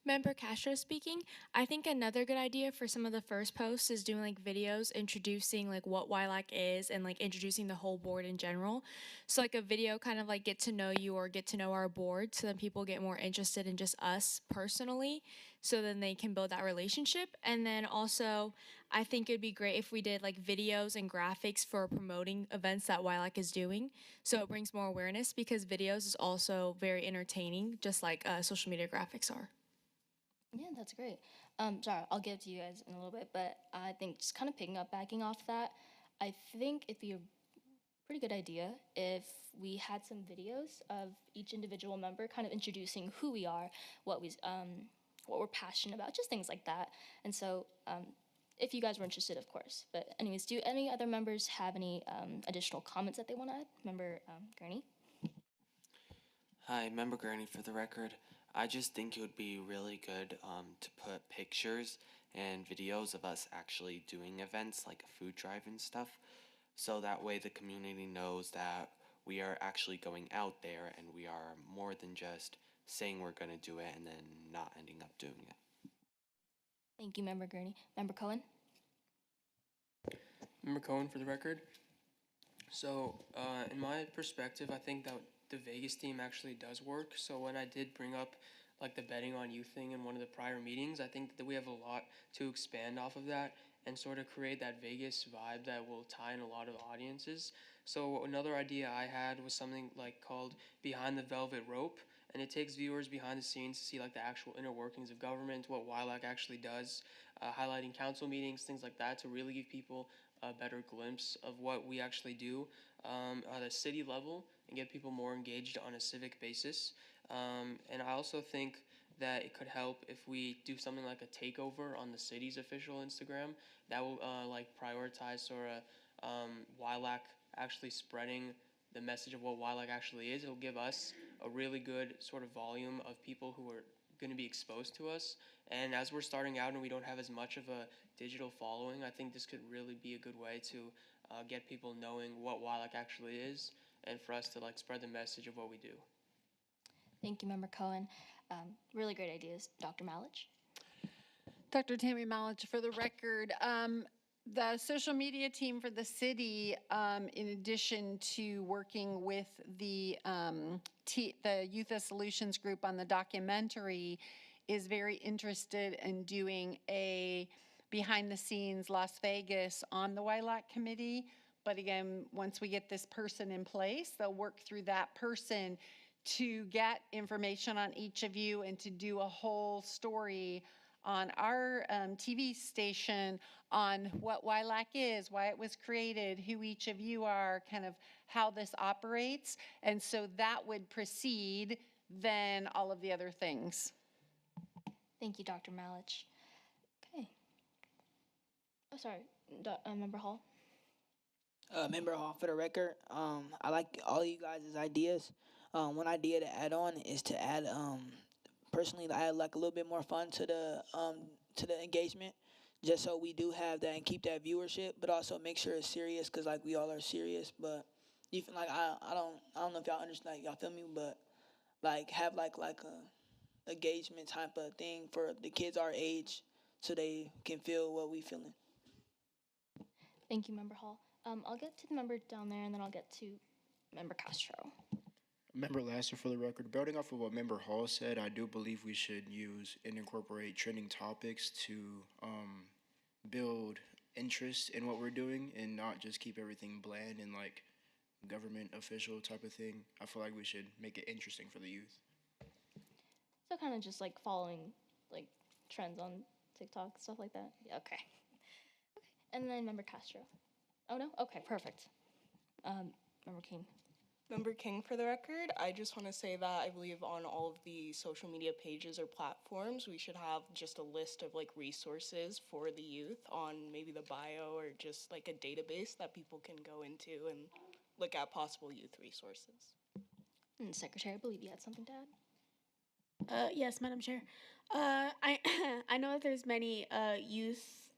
Member Castro speaking. I think another good idea for some of the first posts is doing like videos introducing like what WILAC is and like introducing the whole board in general. So like a video kind of like get to know you or get to know our board, so then people get more interested in just us personally, so then they can build that relationship. And then also I think it'd be great if we did like videos and graphics for promoting events that WILAC is doing, so it brings more awareness, because videos is also very entertaining, just like social media graphics are. Yeah, that's great. Sorry, I'll give it to you guys in a little bit, but I think just kind of backing off that, I think it'd be a pretty good idea if we had some videos of each individual member kind of introducing who we are, what we're passionate about, just things like that. And so if you guys were interested, of course. But anyways, do any other members have any additional comments that they want to add? Member Gurney? Hi, Member Gurney for the record. I just think it would be really good to put pictures and videos of us actually doing events like a food drive and stuff, so that way the community knows that we are actually going out there and we are more than just saying we're going to do it and then not ending up doing it. Thank you, Member Gurney. Member Cohen? Member Cohen for the record. So, in my perspective, I think that the Vegas theme actually does work. So when I did bring up like the betting on youth thing in one of the prior meetings, I think that we have a lot to expand off of that and sort of create that Vegas vibe that will tie in a lot of audiences. So another idea I had was something like called Behind the Velvet Rope, and it takes viewers behind the scenes to see like the actual inner workings of government, what WILAC actually does, highlighting council meetings, things like that, to really give people a better glimpse of what we actually do at a city level and get people more engaged on a civic basis. And I also think that it could help if we do something like a takeover on the city's official Instagram that will like prioritize sort of WILAC actually spreading the message of what WILAC actually is. It'll give us a really good sort of volume of people who are going to be exposed to us. And as we're starting out and we don't have as much of a digital following, I think this could really be a good way to get people knowing what WILAC actually is, and for us to like spread the message of what we do. Thank you, Member Cohen. Really great ideas. Dr. Malich? Dr. Tammy Malich, for the record, the social media team for the city, in addition to working with the Youth as Solutions group on the documentary, is very interested in doing a behind-the-scenes Las Vegas on the WILAC committee. But again, once we get this person in place, they'll work through that person to get information on each of you and to do a whole story on our TV station on what WILAC is, why it was created, who each of you are, kind of how this operates. And so that would precede then all of the other things. Thank you, Dr. Malich. Okay. Oh, sorry, Member Hall? Member Hall, for the record, I like all of you guys' ideas. One idea to add on is to add, personally, to add like a little bit more fun to the engagement, just so we do have that and keep that viewership, but also make sure it's serious, cause like we all are serious. But even like I don't know if y'all understand, like, y'all feel me, but like have like a engagement type of thing for the kids our age, so they can feel what we feeling. Thank you, Member Hall. I'll get to the member down there, and then I'll get to Member Castro. Member Lasser, for the record, building off of what Member Hall said, I do believe we should use and incorporate trending topics to build interest in what we're doing and not just keep everything bland and like government official type of thing. I feel like we should make it interesting for the youth. So kind of just like following like trends on TikTok, stuff like that. Yeah, okay. Okay, and then Member Castro. Oh no? Okay, perfect. Member King. Member King, for the record, I just want to say that I believe on all of the social media pages or platforms, we should have just a list of like resources for the youth on maybe the bio or just like a database that people can go into and look at possible youth resources. And Secretary, I believe you had something to add. Yes, Madam Chair. I I know that there's many youth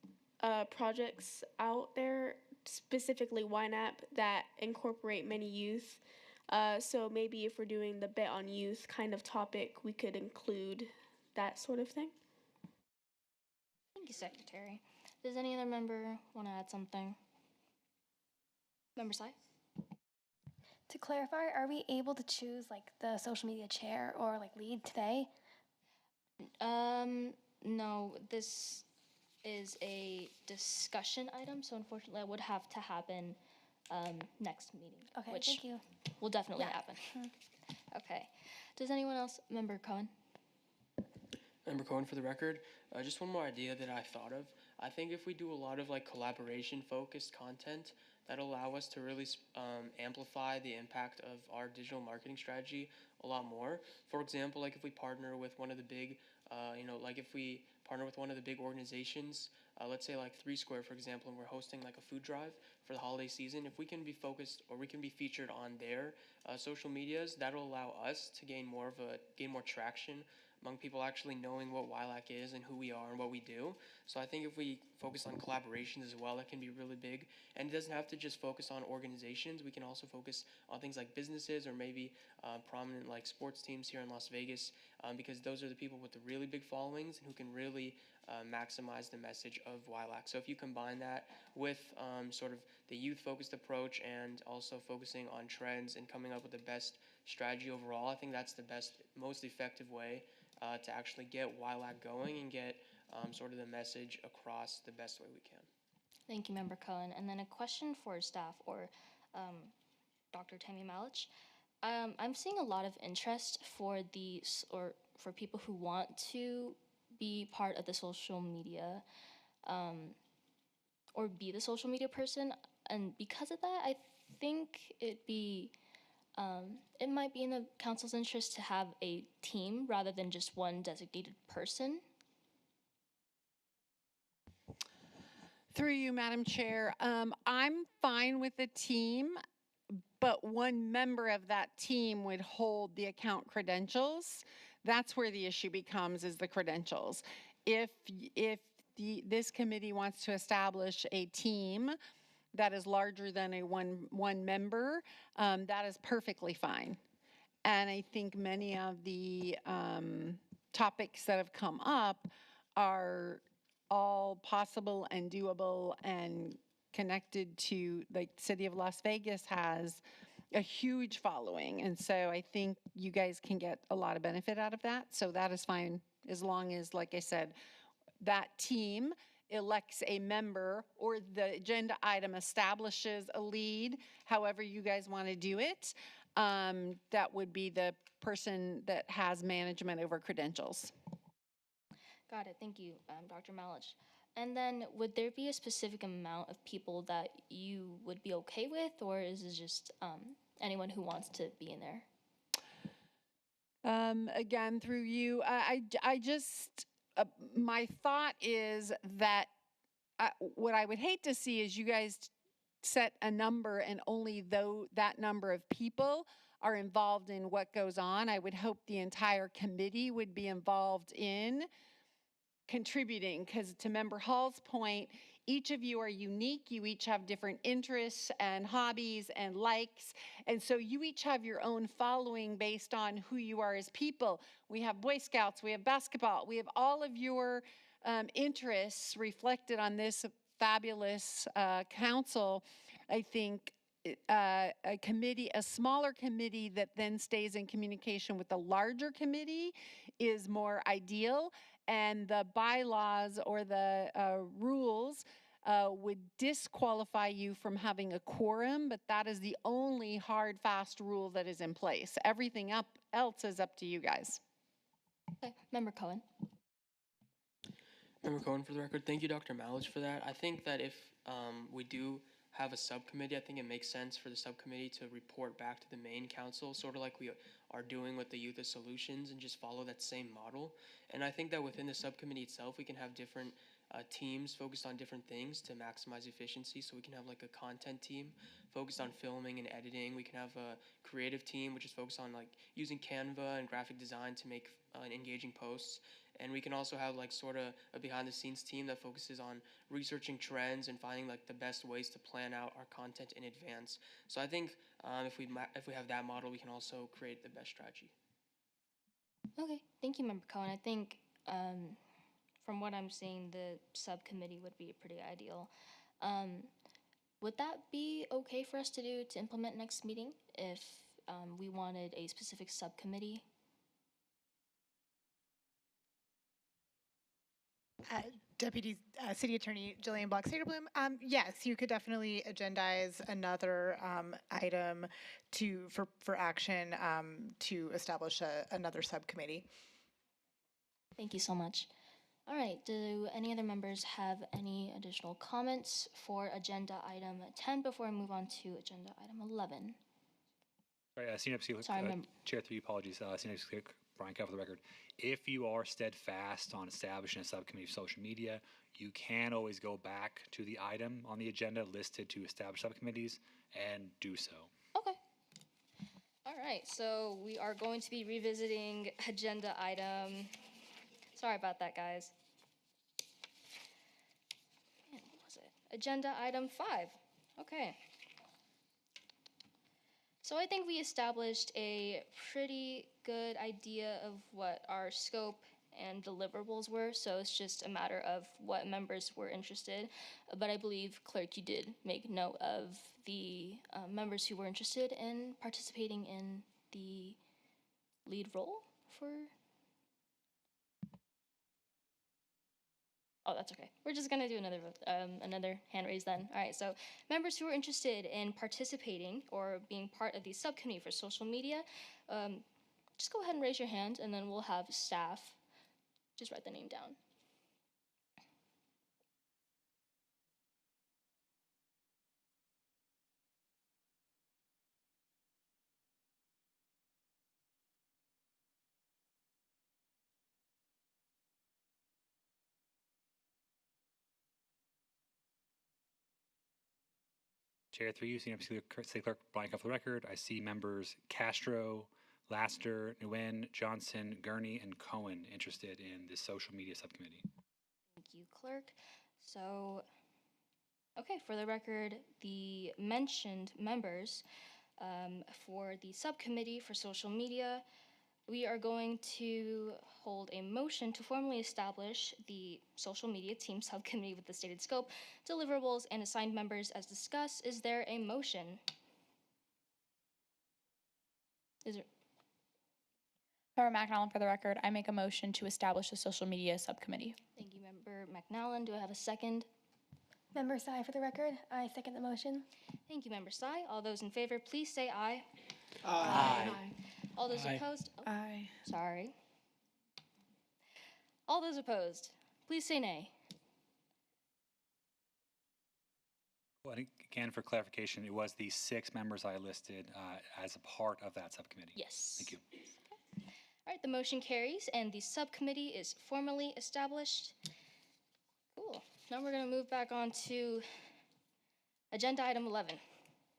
projects out there, specifically YNAP, that incorporate many youth. So maybe if we're doing the bet on youth kind of topic, we could include that sort of thing. Thank you, Secretary. Does any other member want to add something? Member Sai? To clarify, are we able to choose like the social media chair or like lead today? No, this is a discussion item, so unfortunately it would have to happen next meeting. Okay, which thank you. will definitely Yeah. happen. Okay. Does anyone else? Member Cohen? Member Cohen, for the record, just one more idea that I thought of. I think if we do a lot of like collaboration focused content, that'll allow us to really amplify the impact of our digital marketing strategy a lot more. For example, like if we partner with one of the big, like if we partner with one of the big organizations, let's say like 3 Square, for example, and we're hosting like a food drive for the holiday season, if we can be focused or we can be featured on their social medias, that'll allow us to gain more traction among people actually knowing what YLAC is and who we are and what we do. So I think if we focus on collaborations as well, that can be really big. And it doesn't have to just focus on organizations. We can also focus on things like businesses or maybe prominent like sports teams here in Las Vegas, because those are the people with the really big followings and who can really maximize the message of YLAC. So if you combine that with sort of the youth-focused approach and also focusing on trends and coming up with the best strategy overall, I think that's the best, most effective way to actually get YLAC going and get sort of the message across the best way we can. Thank you, Member Cohen. And then a question for staff or Dr. Tammy Malich. I'm seeing a lot of interest for for people who want to be part of the social media or be the social media person. And because of that, I think it might be in the council's interest to have a team rather than just one designated person. Through you, Madam Chair, I'm fine with the team, but one member of that team would hold the account credentials. That's where the issue becomes, is the credentials. If this committee wants to establish a team that is larger than a one member, that is perfectly fine. And I think many of the topics that have come up are all possible and doable and connected to, like, the city of Las Vegas has a huge following. And so I think you guys can get a lot of benefit out of that. So that is fine, as long as, like I said, that team elects a member or the agenda item establishes a lead, however you guys want to do it. That would be the person that has management over credentials. Got it. Thank you, Dr. Malich. And then would there be a specific amount of people that you would be okay with, or is it just anyone who wants to be in there? Again, through you, I just, my thought is that what I would hate to see is you guys set a number and only that number of people are involved in what goes on. I would hope the entire committee would be involved in contributing, because to Member Hall's point, each of you are unique. You each have different interests and hobbies and likes. And so you each have your own following based on who you are as people. We have Boy Scouts, we have basketball, we have all of your interests reflected on this fabulous council. I think a smaller committee that then stays in communication with the larger committee is more ideal. And the bylaws or the rules would disqualify you from having a quorum, but that is the only hard, fast rule that is in place. Everything else is up to you guys. Okay, Member Cohen. Member Cohen, for the record, thank you, Dr. Malich, for that. I think that if we do have a subcommittee, I think it makes sense for the subcommittee to report back to the main council, sort of like we are doing with the Youth of Solutions, and just follow that same model. And I think that within the subcommittee itself, we can have different teams focused on different things to maximize efficiency. So we can have like a content team focused on filming and editing. We can have a creative team, which is focused on like using Canva and graphic design to make engaging posts. And we can also have like sort of a behind the scenes team that focuses on researching trends and finding like the best ways to plan out our content in advance. So I think if we have that model, we can also create the best strategy. Okay, thank you, Member Cohen. I think from what I'm seeing, the subcommittee would be pretty ideal. Would that be okay for us to do to implement next meeting if we wanted a specific subcommittee? Deputy City Attorney Jillian Block-Sagerbloom, yes, you could definitely agendize another item for action to establish another subcommittee. Thank you so much. All right, do any other members have any additional comments for agenda item 10 before I move on to agenda item 11? Sorry, Chair, through you, apologies. Senior Clerk Brian Kell for the record. If you are steadfast on establishing a subcommittee of social media, you can always go back to the item on the agenda listed to establish subcommittees and do so. Okay. All All right, so we are going to be revisiting agenda item. Sorry about that, guys. Man, what was it? Agenda item 5. Okay. So I think we established a pretty good idea of what our scope and deliverables were, so it's just a matter of what members were interested. But I believe, Clerk, you did make note of the members who were interested in participating in the lead role for... Oh, that's okay. We're just gonna do another hand raise then. All right, so members who are interested in participating or being part of the subcommittee for social media, just go ahead and raise your hand, and then we'll have staff just write the name down. Chair, through you, Senior City Clerk Brian Cuff for the record. I see members Castro, Laster, Nguyen, Johnson, Gurney, and Cohen interested in the social media subcommittee. Thank you, Clerk. So, okay, for the record, the mentioned members for the subcommittee for social media, we are going to hold a motion to formally establish the social media team subcommittee with the stated scope, deliverables, and assigned members as discussed. Is there a motion? Is there? Member McNallen, for the record, I make a motion to establish a social media subcommittee. Thank you, Member McNallen. Do I have a second? Member Sy, for the record, I second the motion. Thank you, Member Sy. All those in favor, please say aye. Aye. All those Aye. opposed? Oh, Aye. sorry. All those opposed, please say nay. Well, I think, again, for clarification, it was the 6 members I listed as a part of that subcommittee. Yes. Thank you. All right, the motion carries, and the subcommittee is formally established. Cool. Now we're going to move back on to agenda item 11.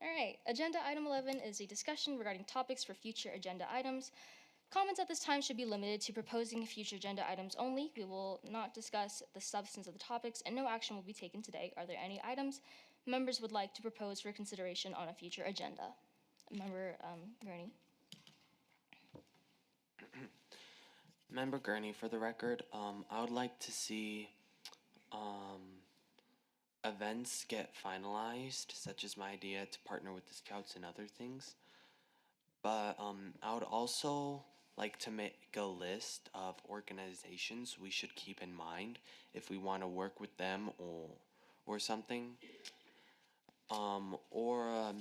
All right, agenda item 11 is a discussion regarding topics for future agenda items. Comments at this time should be limited to proposing future agenda items only. We will not discuss the substance of the topics, and no action will be taken today. Are there any items members would like to propose for consideration on a future agenda? Member Gurney. Member Gurney, for the record, I would like to see events get finalized, such as my idea to partner with the Scouts and other things. But I would also like to make a list of organizations we should keep in mind if we want to work with them or something. Or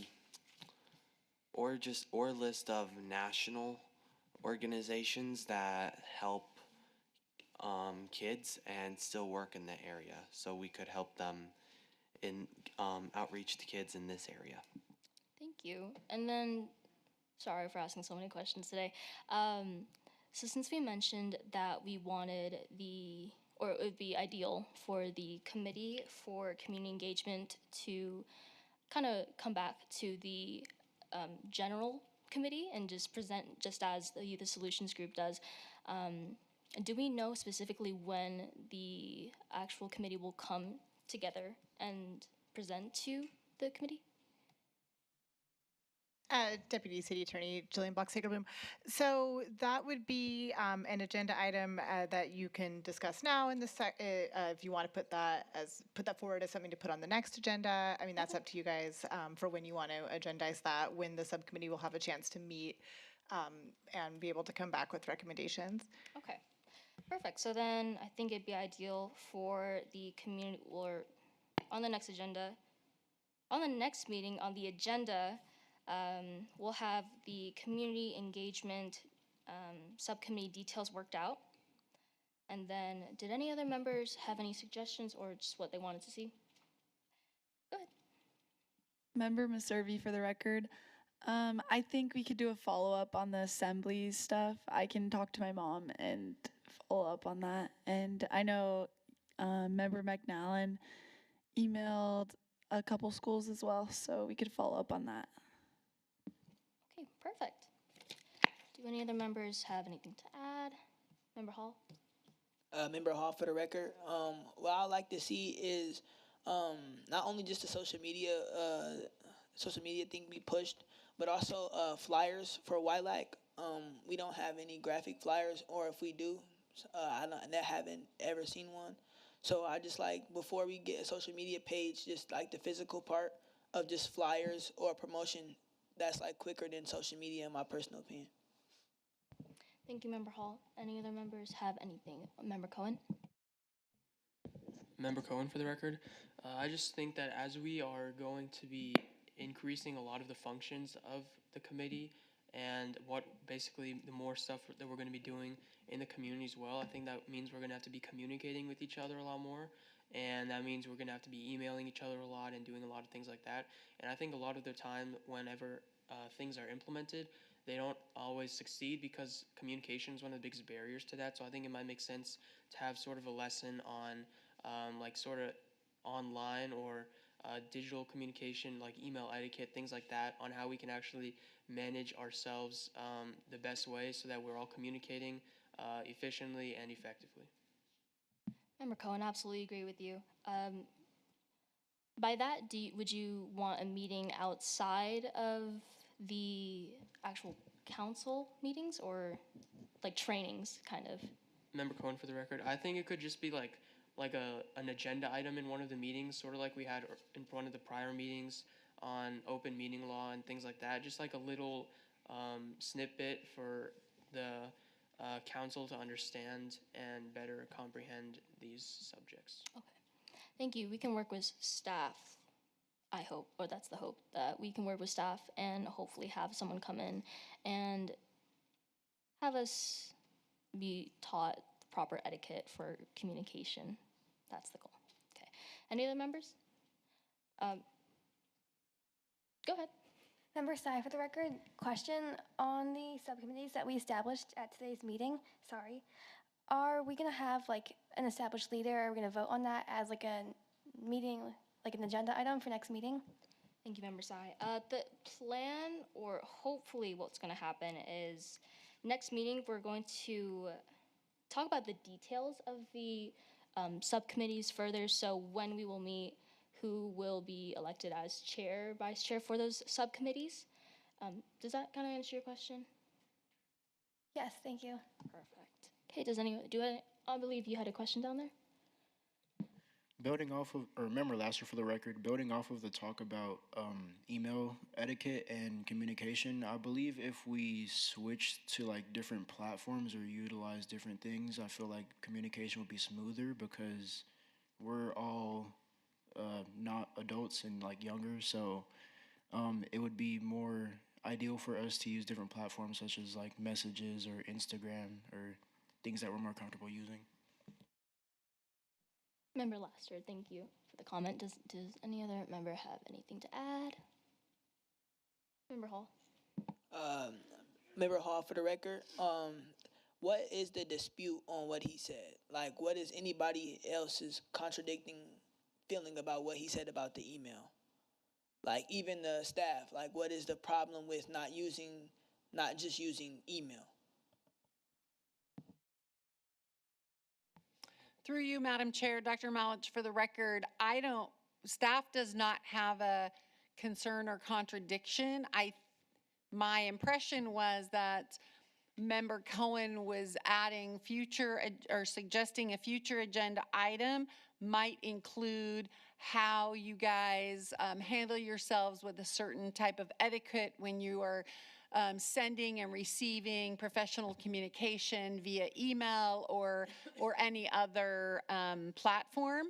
a list of national organizations that help kids and still work in the area, so we could help them in outreach to kids in this area. Thank you. And then, sorry for asking so many questions today. So since we mentioned that we wanted or it would be ideal for the committee for community engagement to kind of come back to the general committee and just present just as the Youth Solutions Group does. Do we know specifically when the actual committee will come together and present to the committee? Deputy City Attorney Jillian Block-Sagerbloom. So that would be an agenda item that you can discuss now in the if you want to put that forward as something to put on the next agenda. I mean, that's up to you guys for when you want to agendize that, when the subcommittee will have a chance to meet and be able to come back with recommendations. Okay, perfect. So then I think it'd be ideal for the community, or on the next agenda, on the next meeting on the agenda, we'll have the community engagement subcommittee details worked out. And then, did any other members have any suggestions or just what they wanted to see? Go ahead. Member Maservi, for the record, I think we could do a follow-up on the assembly stuff. I can talk to my mom and follow up on that. And I know Member McNallen emailed a couple schools as well, so we could follow up on that. Okay, perfect. Do any other members have anything to add? Member Hall? Member Hall, for the record, what I like to see is not only just the social media thing be pushed, but also flyers for YLAC. We don't have any graphic flyers, or if we do, I haven't ever seen one. So I just like, before we get a social media page, just like the physical part of just flyers or promotion, that's like quicker than social media, in my personal opinion. Thank you, Member Hall. Any other members have anything? Member Cohen? Member Cohen, for the record, I just think that as we are going to be increasing a lot of the functions of the committee, and what basically the more stuff that we're going to be doing in the community as well, I think that means we're going to have to be communicating with each other a lot more, and that means we're going to have to be emailing each other a lot and doing a lot of things like that. And I think a lot of the time, whenever things are implemented, they don't always succeed because communication is one of the biggest barriers to that. So I think it might make sense to have sort of a lesson on like sort of online or digital communication, like email etiquette, things like that, on how we can actually manage ourselves the best way so that we're all communicating efficiently and effectively. Member Cohen, absolutely agree with you. By that, would you want a meeting outside of the actual council meetings, or like trainings, kind of? Member Cohen, for the record, I think it could just be like an agenda item in one of the meetings, sort of like we had in one of the prior meetings on open meeting law and things like that. Just like a little snippet for the council to understand and better comprehend these subjects. Okay. Thank you. We can work with staff, I hope, or that's the hope, that we can work with staff and hopefully have someone come in and have us be taught the proper etiquette for communication. That's the goal. Okay. Any other members? Go ahead. Member Sai, for the record, question on the subcommittees that we established at today's meeting. Sorry. Are we going to have like an established leader? Are we going to vote on that as like a meeting, like an agenda item for next meeting? Thank you, Member Sai. The plan, or hopefully what's going to happen, is next meeting we're going to talk about the details of the subcommittees further. So when we will meet, who will be elected as chair, vice chair for those subcommittees. Does that kind of answer your question? Yes, thank you. Perfect. Okay, I believe you had a question down there? Building off of, or Member Lasser, for the record, building off of the talk about email etiquette and communication, I believe if we switch to like different platforms or utilize different things, I feel like communication would be smoother because we're all not adults and like younger, so it would be more ideal for us to use different platforms such as like messages or Instagram or things that we're more comfortable using. Member Laster, thank you for the comment. Does any other member have anything to add? Member Hall. Member Hall, for the record, what is the dispute on what he said? Like, what is anybody else's contradicting feeling about what he said about the email? Like, even the staff, like, what is the problem with not just using email? Through you, Madam Chair, Dr. Malich, for the record, staff does not have a concern or contradiction. My impression was that Member Cohen was adding suggesting a future agenda item might include how you guys handle yourselves with a certain type of etiquette when you are sending and receiving professional communication via email or any other platform.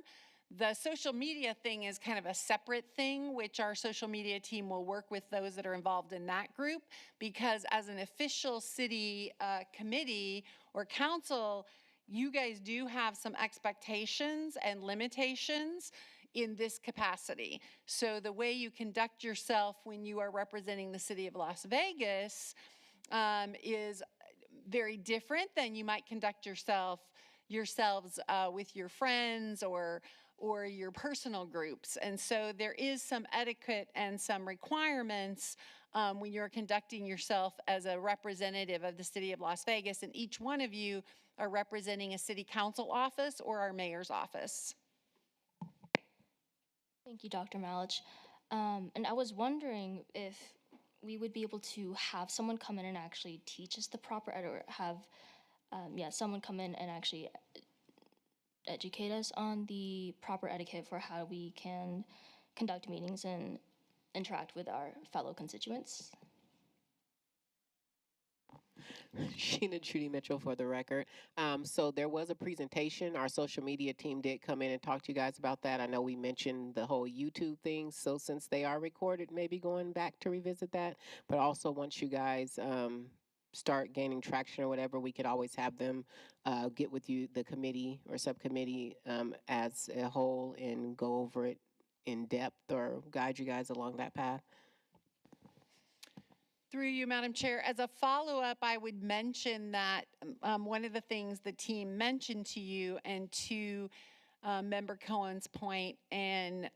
The social media thing is kind of a separate thing, which our social media team will work with those that are involved in that group, because as an official city committee or council, you guys do have some expectations and limitations in this capacity. So the way you conduct yourself when you are representing the city of Las Vegas is very different than you might conduct yourselves with your friends or your personal groups. And so there is some etiquette and some requirements when you're conducting yourself as a representative of the city of Las Vegas, and each one of you are representing a city council office or our mayor's office. Thank you, Dr. Malich. And I was wondering if we would be able to have someone come in and actually teach us the proper, or have, someone come in and actually educate us on the proper etiquette for how we can conduct meetings and interact with our fellow constituents. Sheena Judy Mitchell for the record. So there was a presentation. Our social media team did come in and talk to you guys about that. I know we mentioned the whole YouTube thing. So since they are recorded, maybe going back to revisit that. But also once you guys start gaining traction or whatever, we could always have them get with you, the committee or subcommittee as a whole, and go over it in depth or guide you guys along that path. Through you, Madam Chair, as a follow-up, I would mention that one of the things the team mentioned to you, and to Member Cohen's point and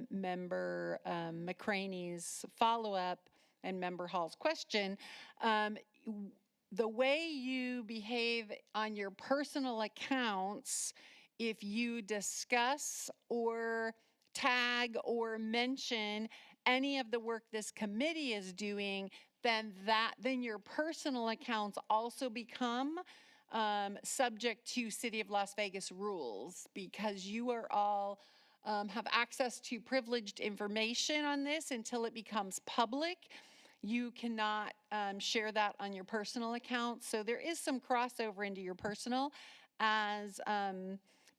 Member McCraney's follow-up and Member Hall's question, the way you behave on your personal accounts, if you discuss or tag or mention any of the work this committee is doing, then your personal accounts also become subject to City of Las Vegas rules, because you are all have access to privileged information on this until it becomes public. You cannot share that on your personal account. So there is some crossover into your personal. As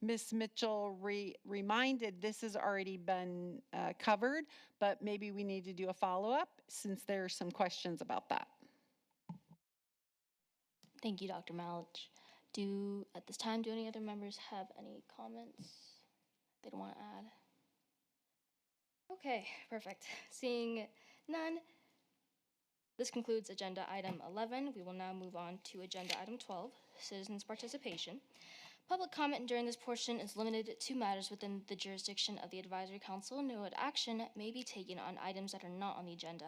Ms. Mitchell reminded, this has already been covered, but maybe we need to do a follow-up since there are some questions about that. Thank you, Dr. Malich. At this time, do any other members have any comments they'd want to add? Okay, perfect. Seeing none, this concludes agenda item 11. We will now move on to agenda item 12, citizens' participation. Public comment during this portion is limited to matters within the jurisdiction of the Advisory Council. No action may be taken on items that are not on the agenda.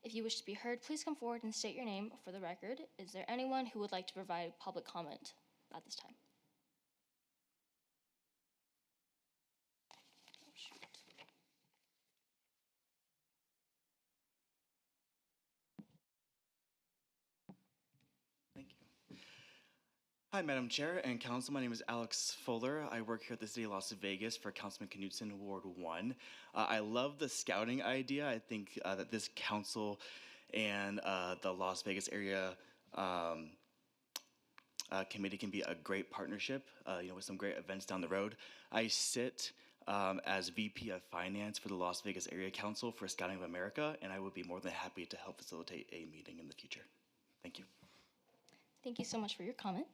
If you wish to be heard, please come forward and state your name for the record. Is there anyone who would like to provide public comment at this time? Oh, shoot. Thank you. Hi, Madam Chair and Council. My name is Alex Fuller. I work here at the City of Las Vegas for Councilman Knudsen, Ward 1. I love the scouting idea. I think that this council and the Las Vegas area committee can be a great partnership, with some great events down the road. I sit as VP of Finance for the Las Vegas Area Council for Scouting of America, and I would be more than happy to help facilitate a meeting in the future. Thank you. Thank you so much for your comment.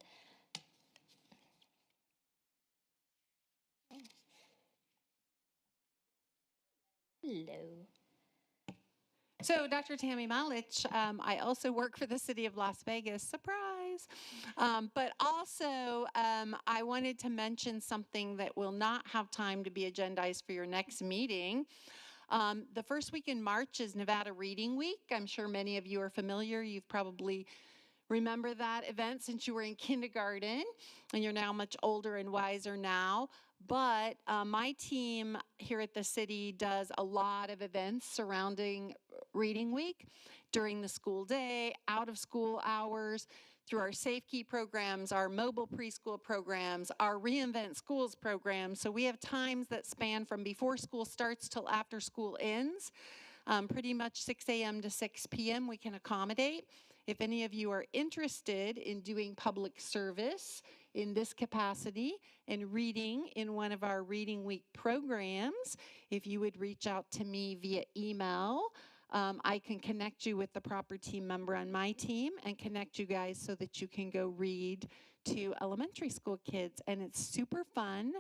Hello. So, Dr. Tammy Malich, I also work for the City of Las Vegas, surprise. But also, I wanted to mention something that will not have time to be agendized for your next meeting. The first week in March is Nevada Reading Week. I'm sure many of you are familiar. You've probably remember that event since you were in kindergarten, and you're now much older and wiser now. But my team here at the city does a lot of events surrounding Reading Week during the school day, out of school hours, through our Safe Key programs, our mobile preschool programs, our Reinvent Schools programs. So we have times that span from before school starts till after school ends. Pretty much 6 a.m. to 6 p.m. we can accommodate. If any of you are interested in doing public service in this capacity and reading in one of our Reading Week programs, if you would reach out to me via email, I can connect you with the proper team member on my team and connect you guys so that you can go read to elementary school kids. And it's super fun,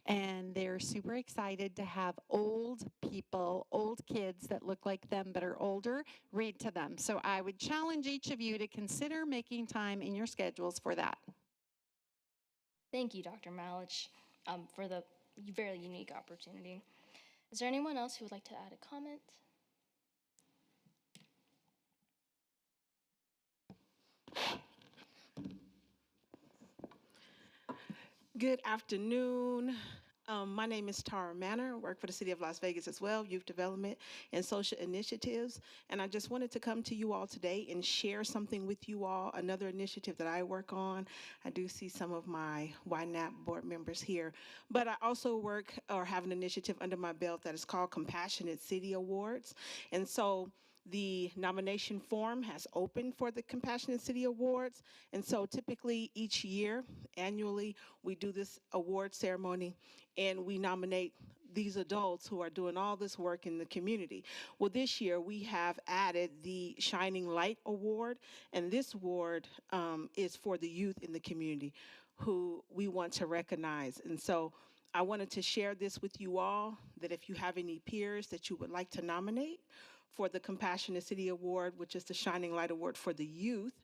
and they're super excited to have old people, old kids that look like them but are older, read to them. So I would challenge each of you to consider making time in your schedules for that. Thank you, Dr. Malich, for the very unique opportunity. Is there anyone else who would like to add a comment? Good afternoon. My name is Tara Manor. I work for the City of Las Vegas as well, Youth Development and Social Initiatives. And I just wanted to come to you all today and share something with you all, another initiative that I work on. I do see some of my YNAP board members here. But I also work or have an initiative under my belt that is called Compassionate City Awards. And so the nomination form has opened for the Compassionate City Awards. And so typically each year, annually, we do this award ceremony and we nominate these adults who are doing all this work in the community. Well, this year we have added the Shining Light Award, and this award is for the youth in the community who we want to recognize. And so I wanted to share this with you all, that if you have any peers that you would like to nominate for the Compassionate City Award, which is the Shining Light Award for the youth,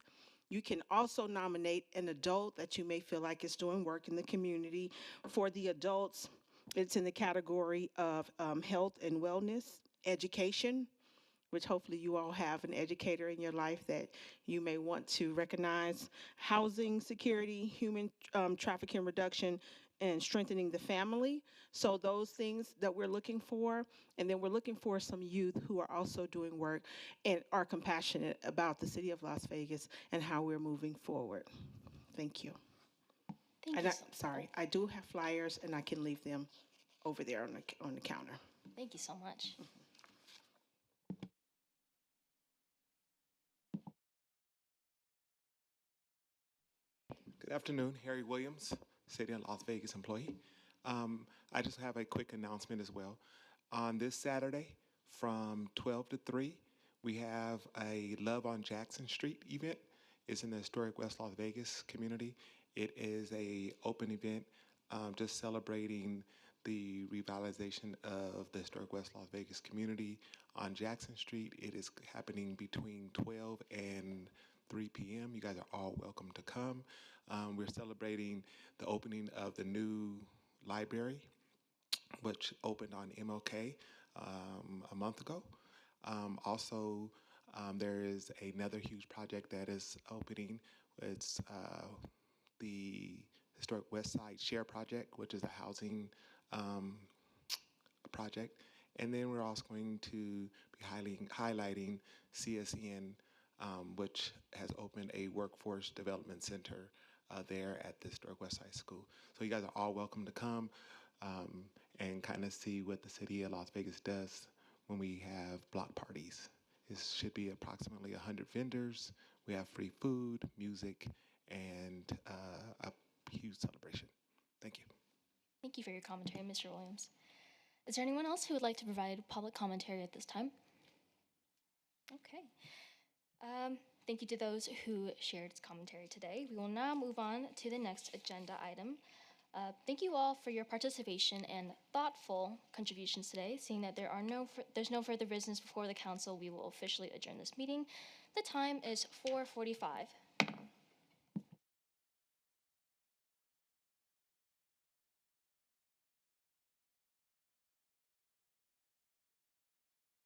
you can also nominate an adult that you may feel like is doing work in the community. For the adults, it's in the category of health and wellness, education, which hopefully you all have an educator in your life that you may want to recognize, housing security, human trafficking reduction, and strengthening the family. So those things that we're looking for. And then we're looking for some youth who are also doing work and are compassionate about the city of Las Vegas and how we're moving forward. Thank you. Thank And you. sorry, I do have flyers and I can leave them over there on the counter. Thank you so much. Good afternoon, Harry Williams, City of Las Vegas employee. I just have a quick announcement as well. On this Saturday from 12 to 3, we have a Love on Jackson Street event. It's in the historic West Las Vegas community. It is a open event just celebrating the revitalization of the historic West Las Vegas community on Jackson Street. It is happening between 12 and 3 p.m. You guys are all welcome to come. We're celebrating the opening of the new library, which opened on MLK a month ago. Also, there is another huge project that is opening. It's the Historic West Side Share Project, which is a housing project. And then we're also going to be highlighting CSN, which has opened a workforce development center there at the Historic West Side School. So you guys are all welcome to come and kind of see what the city of Las Vegas does when we have block parties. It should be approximately 100 vendors. We have free food, music, and a huge celebration. Thank you. Thank you for your commentary, Mr. Williams. Is there anyone else who would like to provide public commentary at this time? Okay. Thank you to those who shared commentary today. We will now move on to the next agenda item. Thank you all for your participation and thoughtful contributions today. Seeing that there's no further business before the council, we will officially adjourn this meeting. The time is 4:45.